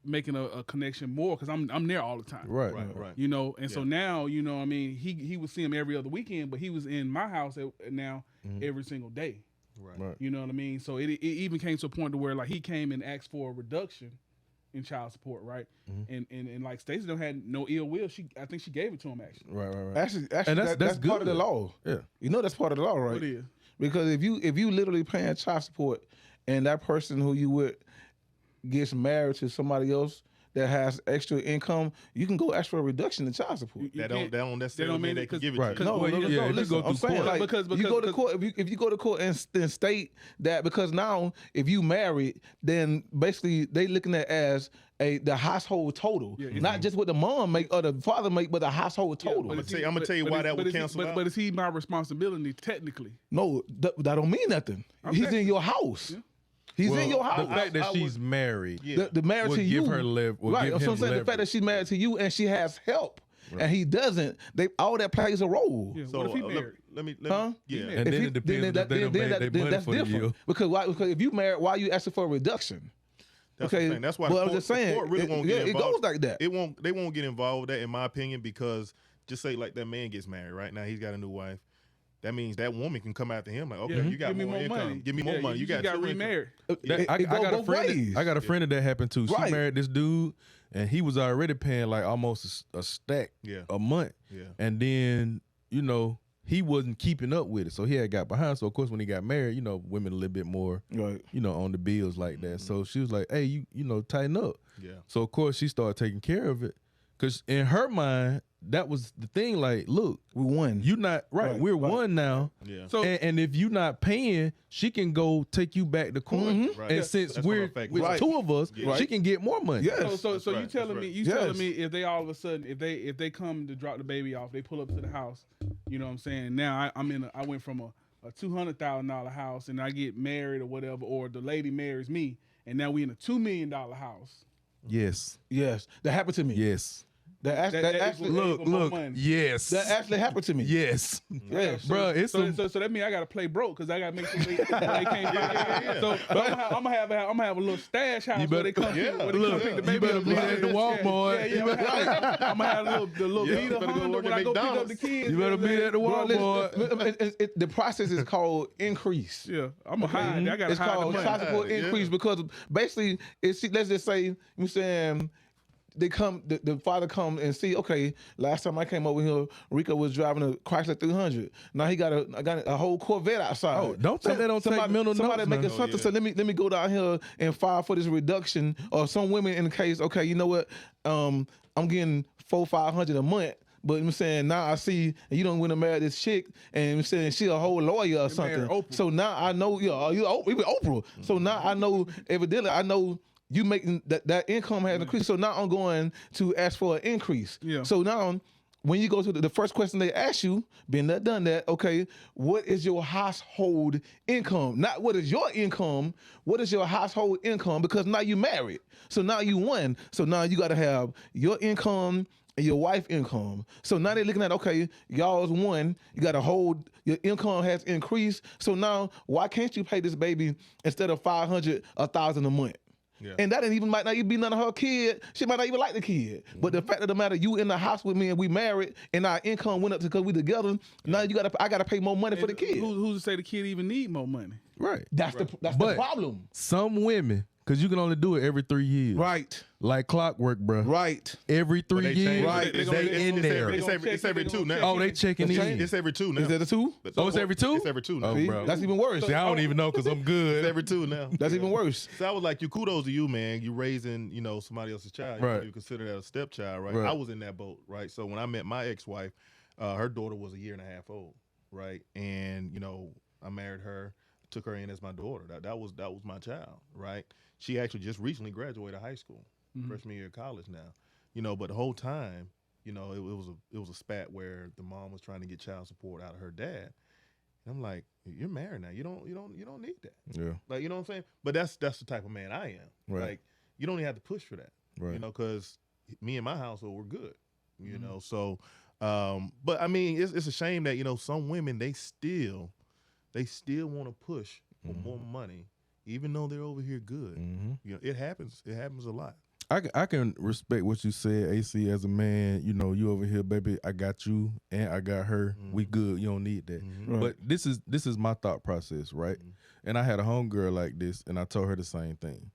making a connection more because I'm there all the time. Right. And so now he would see him every other weekend, but he was in my house now every single day. Right. You know what I mean? So it even came to a point to where like he came and asked for a reduction in child support, right? And like Stacey don't had no ill will. I think she gave it to him actually. Right. Actually, And that's good. part of the law. Yeah. That's part of the law, right? What is? Because if you literally paying child support and that person who you with gets married to somebody else that has extra income, you can go ask for a reduction in child support. That don't necessarily mean they can give it Right. to you. Well, No, if you listen, go I'm through saying, court. like, Because you go to court, if you go to court and state that, because now if you married, then basically they looking at as the household total, not just what the mom make or the father make, but the household total. I'm gonna tell you why that would cancel out. But is he my responsibility technically? No, that don't mean nothing. He's in your house. Yeah. He's Well, in your house. the fact that she's married, The marriage would to you, give her right? give That's what I'm him saying. The fact that she's married to you and she has help, and he doesn't. All that plays a role. Yeah. So What if he let married? me Huh? yeah. and then it depends if they done made their money that's for the different. year. Because why? Because if you married, why you asking for a reduction? That's the thing. That's why but the I'm court, just saying, the court really won't get it involved. goes like that. They won't get involved with that, in my opinion, because just say like that man gets married right now, he's got a new wife. That means that woman can come after him like, okay, you got give me more income. money. Give me more money. You got remarried. I got a friend. ways. I got a friend that happened to. She Right. married this dude, and he was already paying like almost a stack a month. Yeah. And then he wasn't keeping up with it, so he had got behind. So of course, when he got married, women a little bit more, Right. on the bills like that. So she was like, "Hey, you tighten up." Yeah. So of course, she started taking care of it. Because in her mind, that was the thing. Like, look, We won. you not right. Right, We're right. one now. Yeah. So And if you not paying, she can go take you back to court. Right. And Yeah. since That's we're what I'm with Right. two of us, Yeah. she can get more money. Yes. So That's you right, telling that's me right. you Yes. telling me if they all of a sudden if they come to drop the baby off, they pull up to the house, you know what I'm saying? Now I went from a $200,000 house and I get married or whatever, or the lady marries me, and now we in a $2 million house. Yes. Yes, that happened to me. Yes. That actually, That- that that actually, equals- Look, more look. money. Yes. that actually happened to me. Yes. Yes. Bro, it's So some, that means I gotta play broke because I gotta make sure they can't. So I'm gonna have a little stash house where they come, Yeah. where they Look, come pick the you baby better up. be at the Walmart. Yeah, I'm gonna have the little Yeah, Vita better go Honda work when at I go pick up McDonald's. the kids. You better know what I'm be at the Bro, Walmart. listen, the process is called increase. Yeah, I'm gonna hide. I gotta It's hide the called money. child support Yeah. increase because basically, let's just say, you saying they come, the father come and see. Okay, last time I came over here, Rico was driving a Chrysler 300. Now he got a whole Corvette outside. Oh, don't think they don't take mental Somebody notes, making man. something. yeah. So let me go down here and file for this reduction. Or some women in the case. Okay, you know what? I'm getting $400-500 a month. But I'm saying now I see and you don't want to marry this chick, and I'm saying she a whole lawyer or something. Oprah. So now I know you even Oprah. So now I know evidently I know you making that income has increased. So now I'm going to ask for an increase. Yeah. So now when you go to the first question they ask you, been that done that, okay, what is your household income? Not what is your income, what is your household income? Because now you married. So now you won. So now you gotta have your income and your wife income. So now they're looking at, okay, y'all's one, you got a whole, your income has increased. So now why can't you pay this baby instead of $500, $1,000 a month? Yeah. And that might not even be none of her kid. She might not even like the kid. But the fact of the matter, you in the house with me and we married and our income went up because we together. Now I gotta pay more money for the kid. Who's to say the kid even need more money? Right. That's the But- problem. Some women, because you can only do it every 3 years. Right. Like clockwork, bro. Right. Every 3 They years, change- Right. they in there. It's every two now. Oh, they checking in. It's every two now. Is that a two? Oh, it's every two? It's every two now. Oh, See? bro. That's even worse. See, I don't even know because I'm It's good. every two now. That's even worse. So I was like, you kudos to you, man. You raising, somebody else's child. Right. You consider that a stepchild, right? Right. I was in that boat, right? So when I met my ex-wife, her daughter was 1.5 years old, right? And I married her, took her in as my daughter. That was my child, right? She actually just recently graduated high school, freshman year of college now. But the whole time, it was a spat where the mom was trying to get child support out of her dad. And I'm like, you're married now. You don't need that. Yeah. Like, you know what I'm saying? But that's the type of man I am. Right. Like, you don't even have to push for that. Right. Because me and my household were good. So but I mean it's a shame that, some women they still want to push for more money, even though they're over here good. It happens. It happens a lot. I can respect what you said, AC, as a man. You over here, baby. I got you and I got her. We good. You don't need that. But this is my thought process, right? And I had a homegirl like this, and I told her the same thing.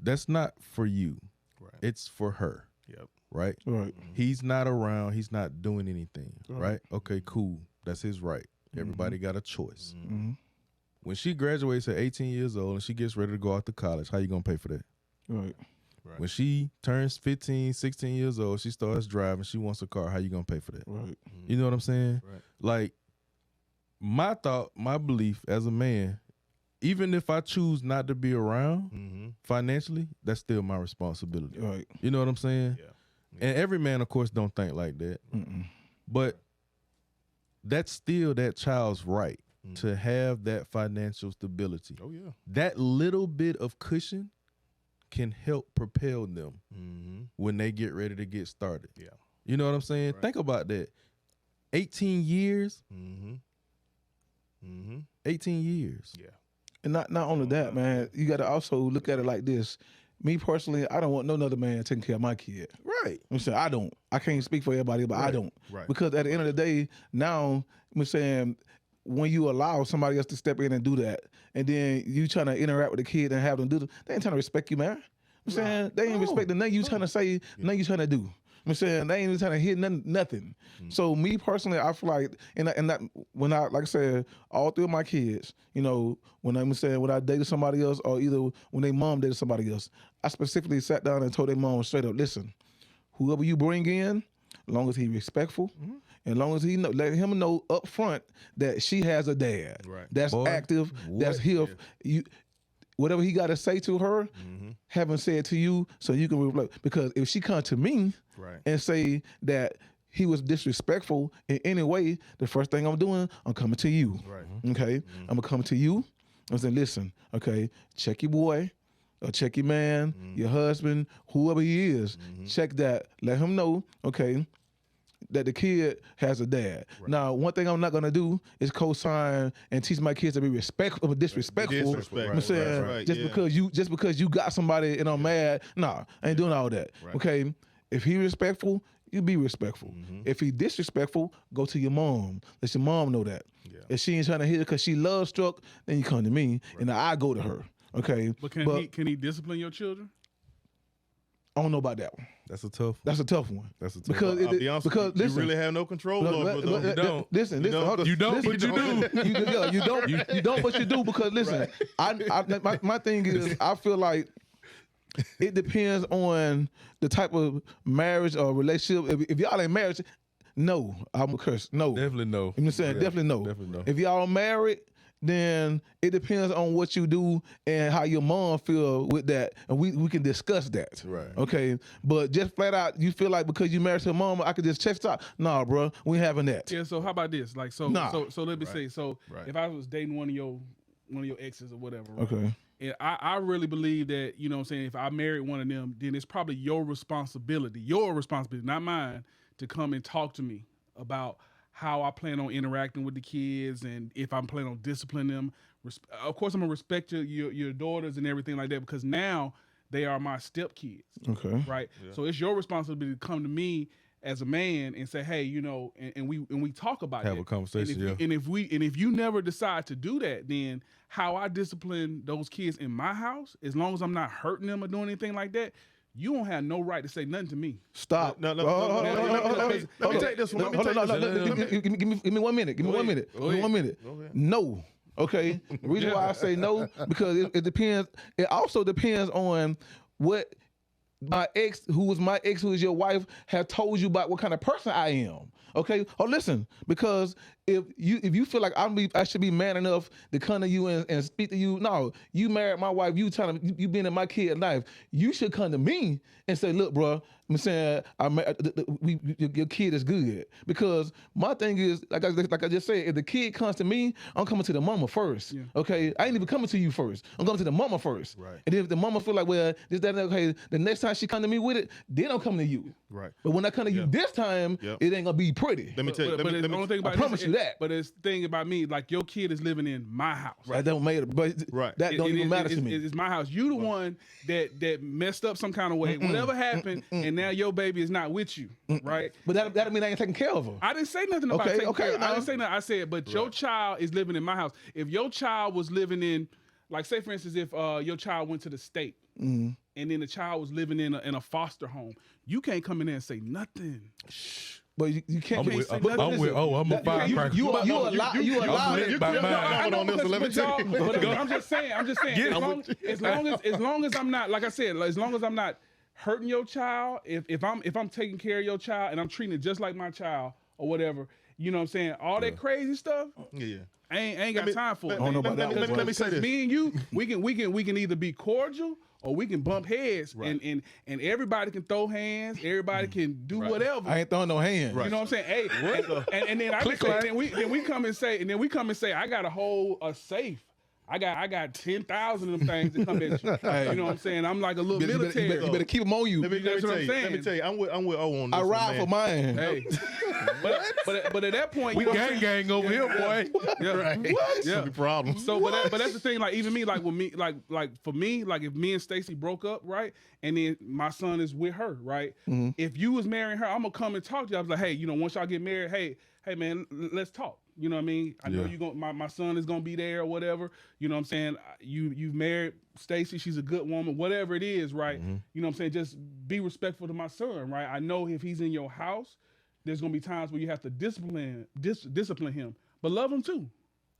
That's not for you. Right. It's for her. Yep. Right? Right. He's not around. He's not doing anything. Right? Okay, cool. That's his right. Everybody got a choice. When she graduates at 18 years old and she gets ready to go out to college, how you gonna pay for that? Right. When she turns 15, 16 years old, she starts driving, she wants a car, how you gonna pay for that? Right. You know what I'm saying? Right. Like, my belief as a man, even if I choose not to be around financially, that's still my responsibility. Right. You know what I'm saying? Yeah. And every man, of course, don't think like that. But that's still that child's right to have that financial stability. Oh yeah. That little bit of cushion can help propel them when they get ready to get started. Yeah. You know what I'm saying? Right. Think about that. 18 years. 18 years. Yeah. And not only that, man, you got to also look at it like this. Me personally, I don't want no other man taking care of my kid. Right. I'm saying I don't. I can't speak for everybody, but I don't. Right. Because at the end of the day, now I'm saying when you allow somebody else to step in and do that, and then you trying to interact with the kid and have them do, they ain't trying to respect you, man. I'm saying they ain't respecting nothing you trying to say, nothing you trying to do. I'm saying they ain't even trying to hear nothing. So me personally, I feel like, and that when I, like I said, all three of my kids, when I'm saying when I dated somebody else or either when they mom dated somebody else, I specifically sat down and told their mom straight up, listen, whoever you bring in, as long as he respectful, and long as he let him know up front that she has a dad Right. that's Boy, active, that's here. You, whatever he got to say to her, haven't said to you, so you can reflect. Because if she come to me Right. and say that he was disrespectful in any way, the first thing I'm doing, I'm coming to you. Right. Okay, I'm gonna come to you. I'm saying, listen, okay, check your boy, or check your man, your husband, whoever he is. Check that. Let him know, okay, that the kid has a dad. Now, one thing I'm not gonna do is co-sign and teach my kids to be respectful, disrespectful. Disrespect, I'm saying right, just yeah. because you got somebody and I'm mad. Nah, I ain't doing all that. Right. Okay, if he respectful, you be respectful. If he disrespectful, go to your mom. Let your mom know that. Yeah. If she ain't trying to hear it because she love struck, then you come to me and I go to her. Okay, But can he discipline your children? I don't know about that one. That's a tough. That's a tough one. That's a tough because I'll be honest with you, listen, you really have no control over but- them. don't. Listen, hold on. You don't, Listen, but you do. You don't, but you do because listen, my thing is I feel like it depends on the type of marriage or relationship. If y'all ain't married, no, I'm a curse. No, Definitely no. I'm just saying, Yeah, definitely no. Definitely no. If y'all married, then it depends on what you do and how your mom feel with that, and we can discuss that. Right. Okay. But just flat out, you feel like because you married to a mom, I could just check stop. Nah, bro, we ain't having that. Yeah. So how about this? Like so. Nah. So let me say. So Right. if I was dating one of your exes or whatever. Right? Okay. And I really believe that, you know what I'm saying, if I married one of them, then it's probably your responsibility, not mine, to come and talk to me about how I plan on interacting with the kids and if I'm planning on disciplining them. Of course, I'm going to respect your daughters and everything like that because now they are my stepkids, Okay. right? So it's your responsibility to come to me as a man and say, hey, you know, and we talk about Have that. a conversation, And if you never decide to do that, then how I discipline those kids in my house, as long as I'm not hurting them or doing anything like that, you don't have no right to say nothing to me. Stop. No, Hold on. let me take this one. Give me 1 minute. Give me 1 minute. Give me 1 minute. No. Okay. The reason why I say no because it depends. It also depends on what my ex, who is your wife, have told you about what kind of person I am. Okay. Oh, listen, because if you feel like I should be man enough to come to you and speak to you, no, you married my wife, you been in my kid's life, you should come to me and say, look, bro, I'm saying your kid is good. Because my thing is, like I just said, if the kid comes to me, I'm coming to the mama first. Yeah. Okay, I ain't even coming to you first. I'm coming to the mama first. Right. And if the mama feel like, well, this, that, and that, okay, the next time she come to me with it, then I'm coming to you. Right. But when I come to you this time, Yep. it ain't gonna be pretty. Let me tell you. But the only thing about I promise this, you that. But it's the thing about me, like your kid is living in my house. That don't matter. But Right. that don't even matter to me. It's my house. You the one that messed up some kind of way. Whatever happened, and now your baby is not with you, right? But that mean I ain't taking care of her. I didn't say nothing about Okay, taking care. now. I didn't say nothing. I said, but your child is living in my house. If your child was living in, like, say for instance, if your child went to the state and then the child was living in a foster home, you can't come in there and say nothing. But you can't. I'm a firecracker. You allowed it. I'm just saying. As long as I'm not, like I said, as long as I'm not hurting your child, if I'm taking care of your child and I'm treating it just like my child or whatever, you know what I'm saying? All that crazy stuff, Yeah. I ain't got time for it. don't know about that one. Let me say this. Me and you, we can either be cordial or we can bump heads, and everybody can throw hands, everybody can do whatever. I ain't throwing no hands. You know what I'm saying? Hey, and then I can say, then we come and say, I got a safe. I got 10,000 of them things that come at you. You know what I'm saying? I'm like a little military. You better keep them on you. Let me That's what I'm tell you. saying. Let me tell you. I'm with O on this. I one, ride man. for mine. Hey, but at that point, We you know what I'm gang over here, boy. Yeah. What? Yeah. The problem. So, but that's the thing. Like even me, like with me, like for me, like if me and Stacy broke up, right, and then my son is with her, right. If you was marrying her, I'm gonna come and talk to you. I was like, hey, you know, once y'all get married, hey man, let's talk. You know what I mean? I know Yeah. you going my son is gonna be there or whatever. You know what I'm saying? You've married Stacy, she's a good woman, whatever it is, right? You know what I'm saying? Just be respectful to my son, right? I know if he's in your house, there's gonna be times where you have to discipline him, but love him too.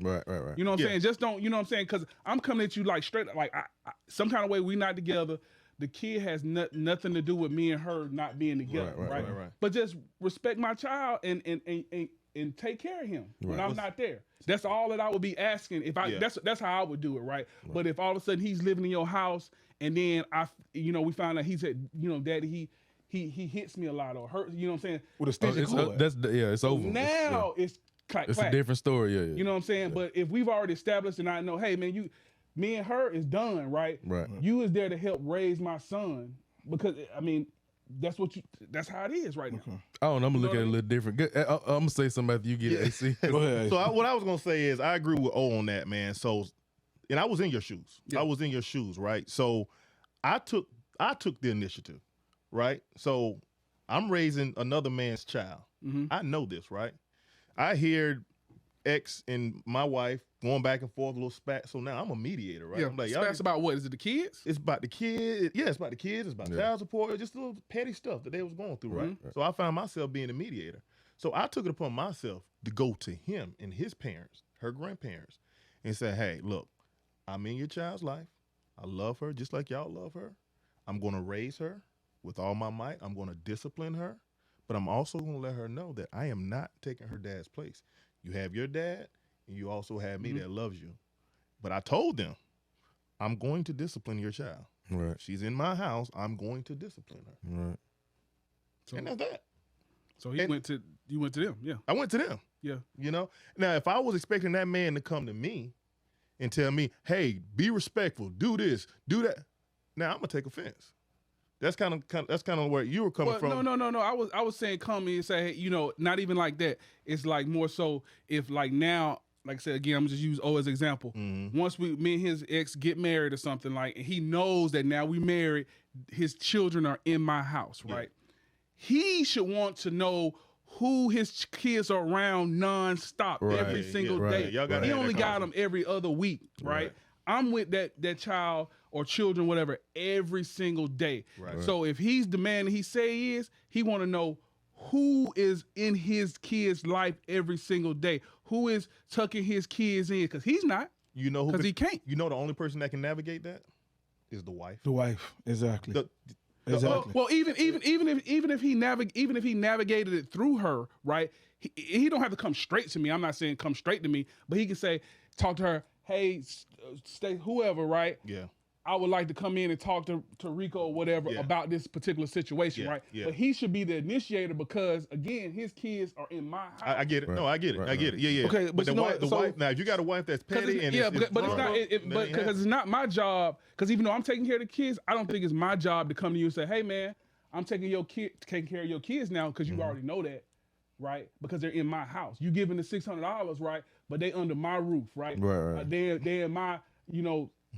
Right. You know what I'm saying? Just don't, you know what I'm saying? Because I'm coming at you like straight, like I, some kind of way we not together. the kid has nothing to do with me and her not being together, right? But just respect my child and take care of him when I'm not there. That's all that I would be asking. If I that's how I would do it, right? But if all of a sudden he's living in your house and then we found out he said, Daddy, he hits me a lot or hurt, you know what I'm saying? With a stitch cord. It's over. Now it's clack, it's clack. a different story, yeah. You know what I'm saying? But if we've already established and I know, hey man, me and her is done, right? Right. You is there to help raise my son because I mean, that's how it is right now. I don't know. I'm gonna look at it a little different. I'm gonna say something after you get it, AC. Go ahead. So what I was gonna say is I agree with O on that, man. So, and I was in your shoes. Yeah. I was in your shoes, right? So, I took the initiative, right? So, I'm raising another man's child. I know this, right? I hear X and my wife going back and forth, a little spat. So now I'm a mediator, right? Yeah. I'm like, Spats about what? Is it the kids? it's about the kid. Yeah, it's about the kids. It's about child support. Just little petty stuff that they was going through, right? So I found myself being a mediator. So I took it upon myself to go to him and his parents, her grandparents, and say, hey, look, I'm in your child's life. I love her just like y'all love her. I'm going to raise her with all my might. I'm going to discipline her. But I'm also going to let her know that I am not taking her dad's place. You have your dad, and you also have me that loves you. But I told them, I'm going to discipline your child. Right. She's in my house. I'm going to discipline her. Right. So, and that's that. So you went to them, yeah. I went to them. Yeah. You know? Now, if I was expecting that man to come to me and tell me, hey, be respectful, do this, do that, now I'm going to take offense. That's kind of where you were coming from. No. I was saying come and say, hey, not even like that. It's like more so if like now, like I said again, I'm just use O as an example. Once me and his ex get married or something like, and he knows that now we married, his children are in my house, right? He should want to know who his kids are around nonstop every single day. He only got them every other week, right? I'm with that child or children, whatever, every single day. Right. So if he's the man that he say he is, he want to know who is in his kid's life every single day, who is tucking his kids in, because he's not. You know who? Because he can't. You know the only person that can navigate that is the wife. The wife, exactly. Exactly. Well, even if he navigated it through her, right? He don't have to come straight to me. I'm not saying come straight to me, but he can say, talk to her. Hey, stay whoever, right? Yeah. I would like to come in and talk to Rico or whatever about this particular situation, right? Yeah. But he should be the initiator because, again, his kids are in my house. I get it. Right. No, I get it. I get it. Yeah. Okay, but the wife. Now, if you got a wife that's petty and it's not. Because it's not my job. Because even though I'm taking care of the kids, I don't think it's my job to come to you and say, "Hey, man, I'm taking care of your kids now," because you already know that, right? Because they're in my house. You giving the $600, right? But they under my roof, right? Right. They're in my,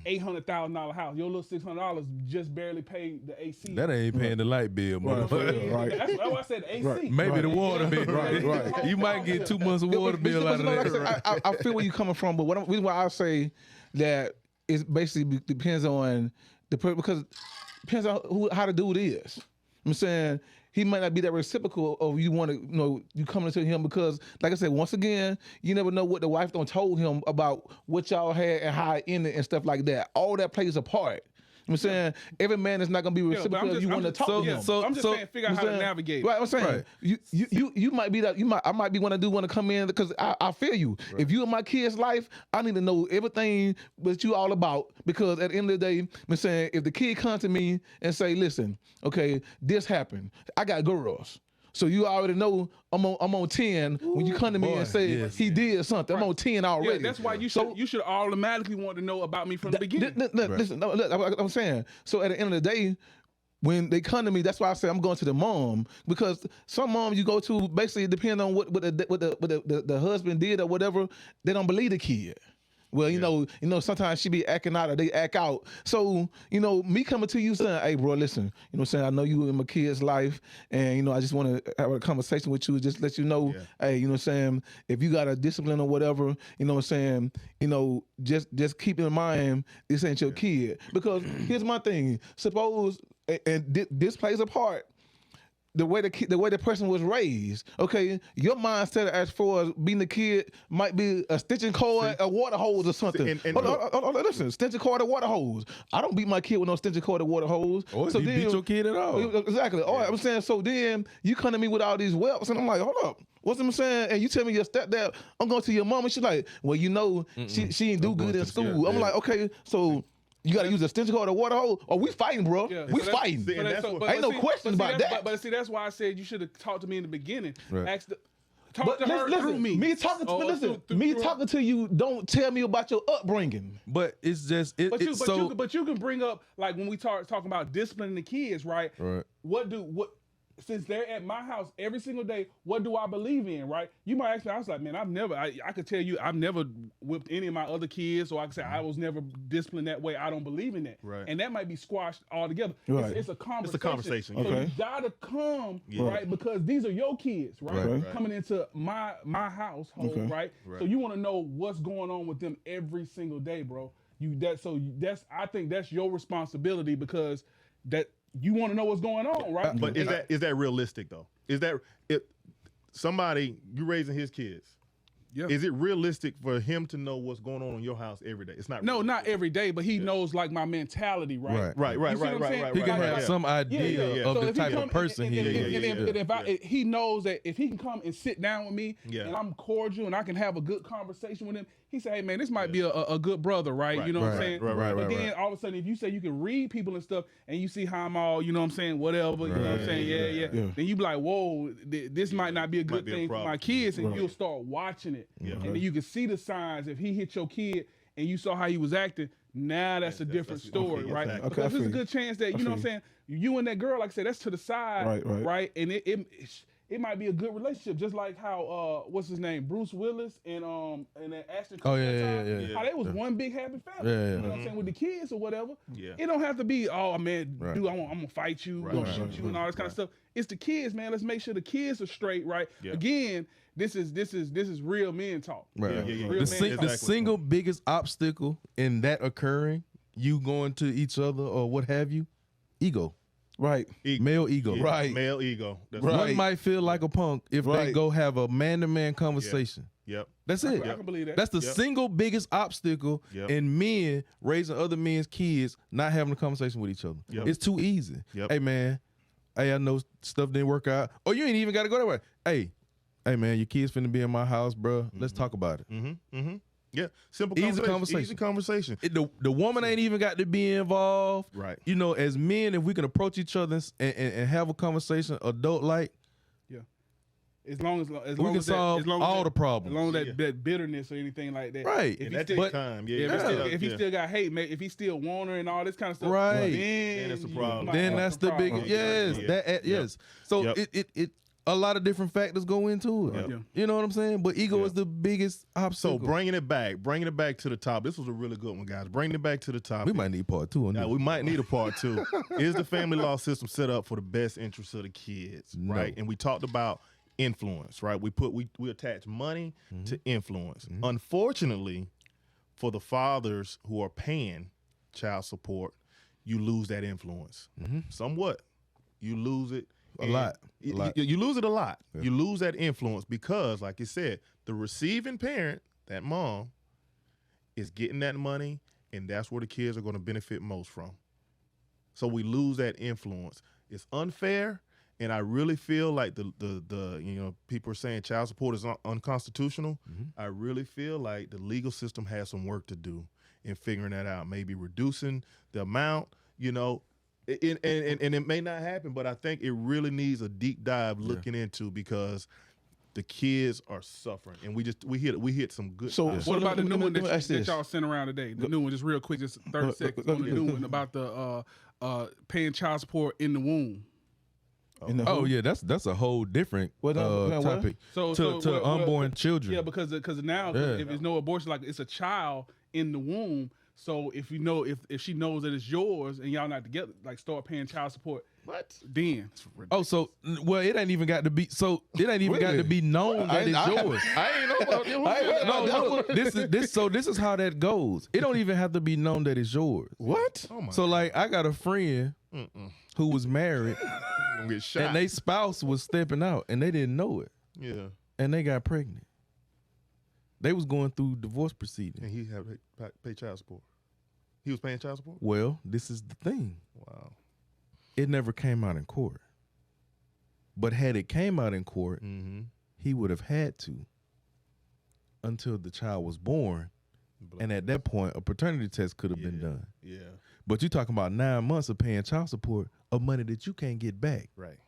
$800,000 house. Your little $600 just barely paid the AC. That ain't paying the light bill, motherfucker. Right. That's why I said the AC. Right. Maybe the water bill. Right. You might get 2 months of water bill out of that. I feel where you're coming from, but reason why I say that it basically depends on because it depends on how the dude is. I'm saying he might not be that reciprocal of you want to, you coming to him because, like I said, once again, you never know what the wife done told him about what y'all had and how it ended and stuff like that. All that plays a part. I'm saying every man is not gonna be reciprocal if you want to talk to him. I'm just saying, figure out how to navigate. Right, I'm saying you might be that. I might be want to come in because I feel you. Right. If you in my kid's life, I need to know everything that you all about because at the end of the day, I'm saying if the kid comes to me and say, listen, okay, this happened. I got girls. So you already know I'm on 10 when you come to me and say he did something. I'm on 10 already. Yeah, that's why you should automatically want to know about me from the beginning. Listen, look, I'm saying. So at the end of the day, when they come to me, that's why I say I'm going to the mom because some mom you go to basically depending on what the husband did or whatever, they don't believe the kid. Well, you know, sometimes she be acting out or they act out. So, me coming to you saying, hey, bro, listen, I know you in my kid's life and, I just want to have a conversation with you, just let you know, hey, if you got a discipline or whatever, just keep in mind this ain't your kid. Because here's my thing. Suppose, and this plays a part, the way the person was raised. Okay, your mindset as far as being a kid might be a stitching cord, a water hose, or something. Hold on, listen, stitching cord or water hose. I don't beat my kid with no stitching cord or water hose. Or so you beat your kid at all. Exactly. All right, I'm saying. So then you come to me with all these whelps, and I'm like, hold up. What's I'm saying? And you tell me your stepdad, I'm going to your mom, and she's like, well, you know, she didn't do good in school. I'm like, okay, so you got to use a stitch cord or water hole, or we fighting, bro. Yeah. We fighting. Ain't no question about that. But see, that's why I said you should have talked to me in the beginning. Right. Talk to her through me. Me talking to you, don't tell me about your upbringing. But it's just But you can bring up, like, when we talking about disciplining the kids, right? Right. Since they're at my house every single day, what do I believe in, right? You might ask me, I was like, man, I could tell you I've never whipped any of my other kids, or I could say I was never disciplined that way. I don't believe in that. Right. And that might be squashed altogether. Right. It's a conversation. It's a conversation. So Okay. you gotta come, right? Because these are your kids, right? Right. Coming into my household, Okay. right? So you want to know what's going on with them every single day, bro. I think that's your responsibility, because that you want to know what's going on, right? But is that realistic though? Is that somebody you raising his kids? Yeah. Is it realistic for him to know what's going on in your house every day? It's not. No, realistic. not every day, but he knows, like, my mentality, right? Right. You see what I'm saying? He can have Yeah. some idea of So the if he type come of person he is. if he knows that if he can come and sit down with me, Yeah. and I'm cordial and I can have a good conversation with him, he say, hey man, this might be a good brother, right? Right. You know what I'm Right. saying? Right. But then all of a sudden, if you say you can read people and stuff, and you see how I'm all, you know what I'm saying, whatever, you know what I'm saying, yeah. Then you be like, whoa, this might not be a good be a thing for problem. my kids, and you'll start watching it, Yeah. and then you can see the signs. If he hit your kid and you saw how he was acting, now that's a different story, okay, right? exactly. Okay, I Because there's a feel good chance that, you know what I'm saying, you and that girl, like I said, that's to the side, Right. And it might be a good relationship, just like how what's his name, Bruce Willis and that Ashton Kutcher. Oh, yeah. How they was one big happy family. Yeah. You know what I'm saying, with the kids or whatever. Yeah. It don't have to be, oh man, Right. dude, I'm gonna fight you, gonna shoot you, and all this kind of stuff. It's the kids, man. Let's make sure the kids are straight, right? Yeah. Again, this is real men talk. Right. Yeah. Real The, man the talk. single biggest obstacle in that occurring, you going to each other or what have you, ego. Right. Male ego. Yeah. Right. Male ego. That's Right. One might feel like a punk if they Right. go have a man-to-man conversation. Yep. That's it. I can believe that. That's the Yep. single biggest obstacle Yep. in men raising other men's kids not having a conversation with each other. Yep. It's too easy. Yep. Hey man, I know stuff didn't work out. Or you ain't even got to go that way. Hey man, your kids finna be in my house, bro. Let's talk about it. Yeah. Simple Easy conversation. Easy conversation. The woman ain't even got to be involved. Right. You know, as men, if we can approach each other and have a conversation adult like, As long as we can solve all the problems. As long as that bitterness or anything like that. Right. If And he that still, takes time. Yeah. if he still got hate, if he still want her and all this kind of stuff, Right. then it's a you problem. might then have that's some the big problems. yes. Yeah. That yes. So Yep. it a lot of different factors go into it. Yep. Yeah. You know what I'm saying? But ego Yep. is the biggest So obstacle. bringing it back to the top. This was a really good one, guys. Bringing it back to the top. we might need part 2 on Now this. we might need a part 2. Is the family law system set up for the best interests of the kids? No. Right. And we talked about influence, right? We attach money to influence. Unfortunately, for the fathers who are paying child support, you lose that influence. Somewhat. You lose it. A lot. You lose it a lot. You lose that influence because, like you said, the receiving parent, that mom, is getting that money, and that's where the kids are going to benefit most from. So we lose that influence. It's unfair, and I really feel like the people are saying child support is unconstitutional. I really feel like the legal system has some work to do in figuring that out. Maybe reducing the amount, and it may not happen, but I think it really needs a deep dive looking into, because the kids are suffering, and we hit some good. So What about the new one let me ask that this. y'all sent around today? The new one, just real quick, just 30 seconds on the new one about the paying child support in the womb. In the Oh who? yeah, that's a whole different What, what? topic. So to unborn children. Yeah, because now Yeah. if there's no abortion, like it's a child in the womb. So if you know if she knows that it's yours and y'all not together, like start paying child support What? Then Oh, so well, it ain't even got to be. So it ain't even got to be known that it's yours. I ain't know about you. No, look, this is how that goes. It don't even have to be known that it's yours. What? Oh my So like, I got a friend who was married, gonna get shot. and they spouse was stepping out, and they didn't know it, yeah. and they got pregnant. They was going through divorce proceedings. And he had to pay child support. He was paying child support? Well, this is the thing. Wow. It never came out in court. But had it came out in court, he would have had to until the child was born. And at that point, a paternity test could have been done. Yeah. But you're talking about 9 months of paying child support of money that you can't get back Right.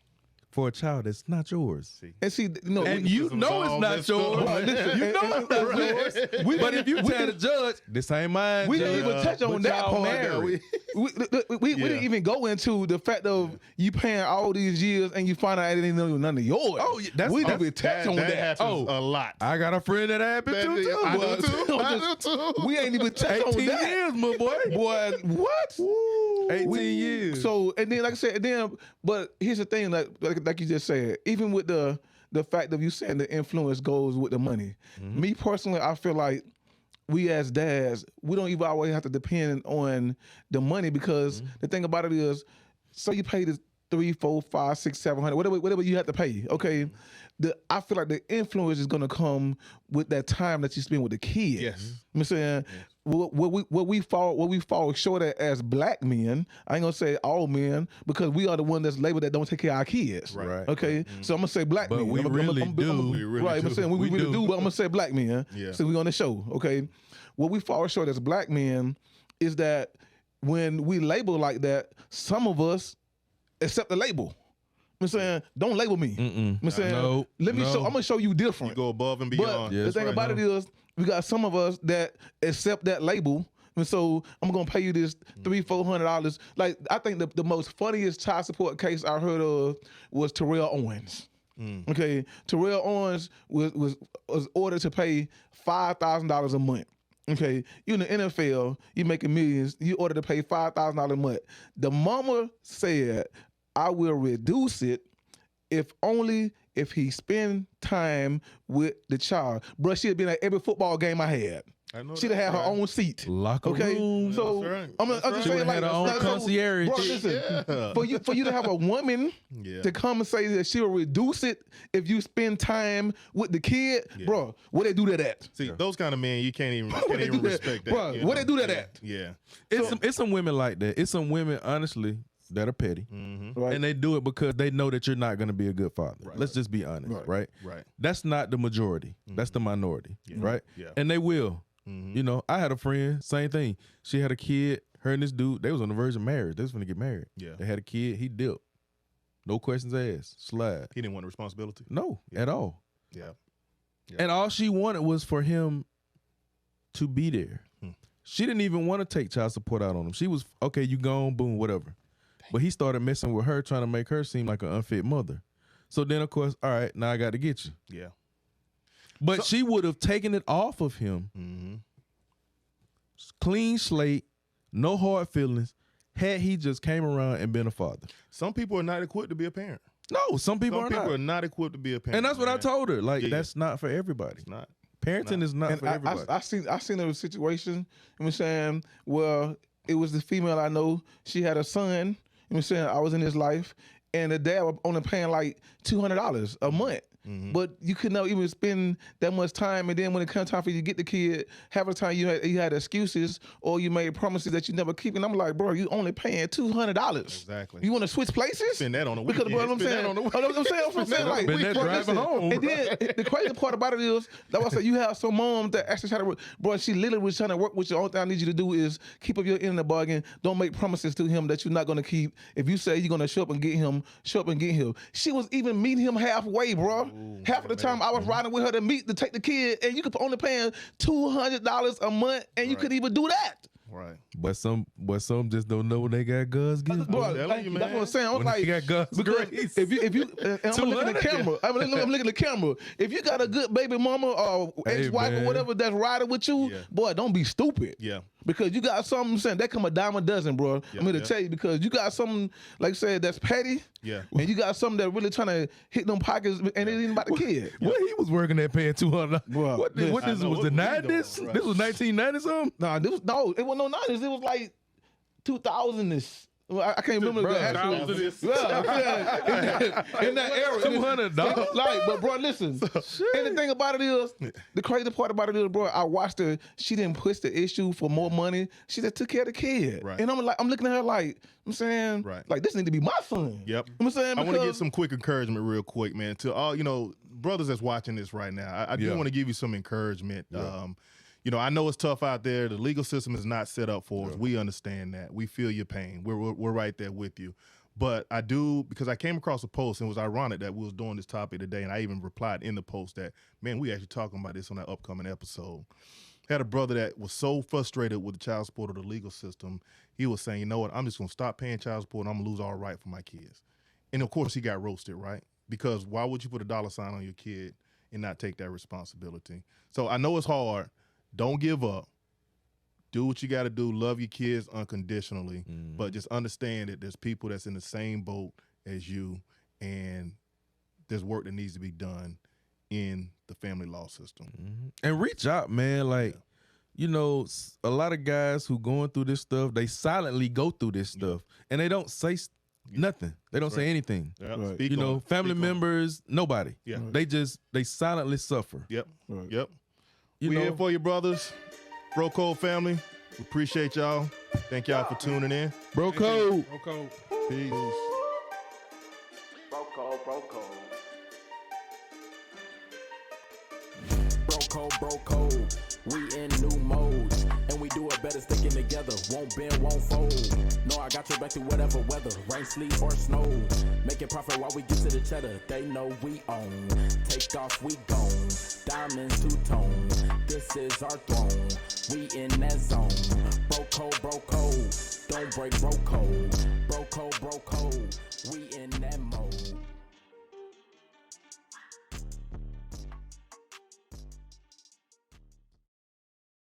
for a child that's not yours. See. And see, no, And we- you know it's not yours. You know it's not yours. But if you tell the judge, this ain't mine, we judge, didn't even touch on but that y'all part. married. We didn't even go into the fact of you paying all these years and you find out it ain't none of yours. Oh, yeah, that's- we didn't even touch on that. happens a lot. I got a friend that happened to too. I boy. do too. I do too. We ain't even touched on 18 that. years, my boy. Boy, what? 18 years. So and then like I said, and then but here's the thing, like you just said, even with the fact of you saying the influence goes with the money. Me personally, I feel like we as dads, we don't even always have to depend on the money because the thing about it is, so you pay the $300, $400, $500, $600, whatever you have to pay. Okay, I feel like the influence is gonna come with that time that you spend with the kids. Yes. I'm saying what we fall short at as black men. I ain't gonna say all men because we are the one that's labeled that don't take care of our kids. Right. Okay. So I'm gonna say black But men. we really do. We really right. I'm do. saying we really do. But I'm gonna say black men. Yeah. So we on the show. Okay. What we fall short as black men is that when we label like that, some of us accept the label. I'm saying, don't label me. I'm saying, No, let me no. show. I'm gonna show you different. You go above and But beyond. Yeah, the that's thing right, about it is, we got some of us that accept that label, and so I'm gonna pay you this $300-$400. Like I think the most funniest child support case I heard of was Terrell Owens. Okay, Terrell Owens was ordered to pay $5,000 a month. Okay, you in the NFL, you making millions, you ordered to pay $5,000 a month. The mama said, I will reduce it if he spend time with the child. Bro, she'd been at every football game I had. I know She'd have had that's her right. own seat. Locker Okay, room. so That's right. I'm That's just right. saying, She like, had her own like, concierge. Bro, listen, Yeah. for you to have a woman Yeah. to come and say that she'll reduce it if you spend time with the kid, bro, where they do that at? See, those kind of men, you can't even do that? respect that. Bruh, you where know? they do that Yeah. at? Yeah. It's some women like that. It's some women, honestly, that are petty. Right. And they do it because they know that you're not going to be a good father. Let's just be honest, right? Right. That's not the majority. That's the minority, right? Yeah. And they will. You know, I had a friend, same thing. She had a kid, her and this dude, they was on the verge of marriage. They was going to get married. Yeah. They had a kid, he dipped. No questions asked. Slide. He didn't want the responsibility. No, at all. Yeah. And all she wanted was for him to be there. She didn't even want to take child support out on him. She was, okay, you gone, boom, whatever. But he started messing with her, trying to make her seem like an unfit mother. So then, of course, all right, now I got to get you. Yeah. But she would have taken it off of him. Clean slate, no hard feelings, had he just came around and been a father. Some people are not equipped to be a parent. No, some people Some are people not. are not equipped to be a parent. And that's what I man. told her. Like, Yeah. that's not for everybody. It's not. Parenting is not And for everybody. I seen a situation, you know what I'm saying, well, it was the female I know, she had a son, you know what I'm saying, I was in his life, and the dad was only paying like $200 a month. But you could not even spend that much time, and then when it comes time for you to get the kid, half the time you had excuses or you made promises that you never keep. And I'm like, bro, you only paying $200. Exactly. You want to switch places? Spend that on a Because weekend. bro, I'm Spend saying, that on a I'm saying, like, Spend that bro, driving listen. home. And then the crazy part about it is, that's why I said you have some moms that actually try to work. Bro, she literally was trying to work with you. All thing I need you to do is keep up your end of the bargain. Don't make promises to him that you're not going to keep. If you say you're going to show up and get him, show up and get him. She was even meeting him halfway, bro. Half of the time I was riding with her to take the kid, and you could only paying $200 a month, and you couldn't even do that. Right. But some just don't know when they got God's gift. Bro, telling you, that's man. what I'm saying. I was When like, they got God's because grace. if you, and I'm looking at the 200. camera. I'm looking at the camera. If you got a good baby mama or Hey, ex-wife or man. whatever that's riding with you, Yeah. boy, don't be stupid. Yeah. Because you got something saying that come a dime a dozen, bro. Yeah, I'm here to yeah. tell you because you got something like I said that's petty. Yeah. And you got something that really trying to hit them pockets and it ain't about the kid. What he was working at paying $200. Bro, What listen, this I know, was what the was he doing, 90s? right. This was 1990 something? Nah, it wasn't no 90s. It was like 2000-ish. Well, I can't remember Bro, the actual. Yeah, in that era. $200. Like, but bro, listen. And the thing about it is, the crazy part about it is, bro, I watched her. She didn't push the issue for more money. She just took care of the kid. Right. And I'm looking at her like, I'm saying, Right. like this need to be my son. Yep. I'm saying, I want to get because- some quick encouragement real quick, man, to all, brothers that's watching this right now. I do Yeah. want to give you some encouragement. I know it's tough out there. The legal system is not set up for us. We understand that. We feel your pain. We're right there with you. But I do, because I came across a post, and it was ironic that we was doing this topic today, and I even replied in the post that, man, we actually talking about this on that upcoming episode. Had a brother that was so frustrated with the child support or the legal system, he was saying, you know what, I'm just going to stop paying child support and I'm going to lose all right for my kids. And of course he got roasted, right? Because why would you put a dollar sign on your kid and not take that responsibility? So I know it's hard. Don't give up. Do what you got to do. Love your kids unconditionally, but just understand that there's people that's in the same boat as you, and there's work that needs to be done in the family law system. And reach out, man. Like, a lot of guys who going through this stuff, they silently go through this stuff, and they don't say nothing. They don't say anything. Yeah. Right. Speak on it. Family Speak on it. members, nobody. Yeah. They silently suffer. Yep. Right. Yep. You We know, here for you, brothers. Bro Code family. We appreciate y'all. Thank y'all for tuning in. bro code. Okay. Peace. Bro code, bro code. Bro code, we in new modes, and we do it better sticking together. Won't bend, won't fold. No, I got your back through whatever weather, rain, sleet, or snow. Making profit while we get to the cheddar. They know we own. Take off, we gone. Diamonds two-tone. This is our throne. We in that zone. Bro code. Don't break bro code. Bro code. We in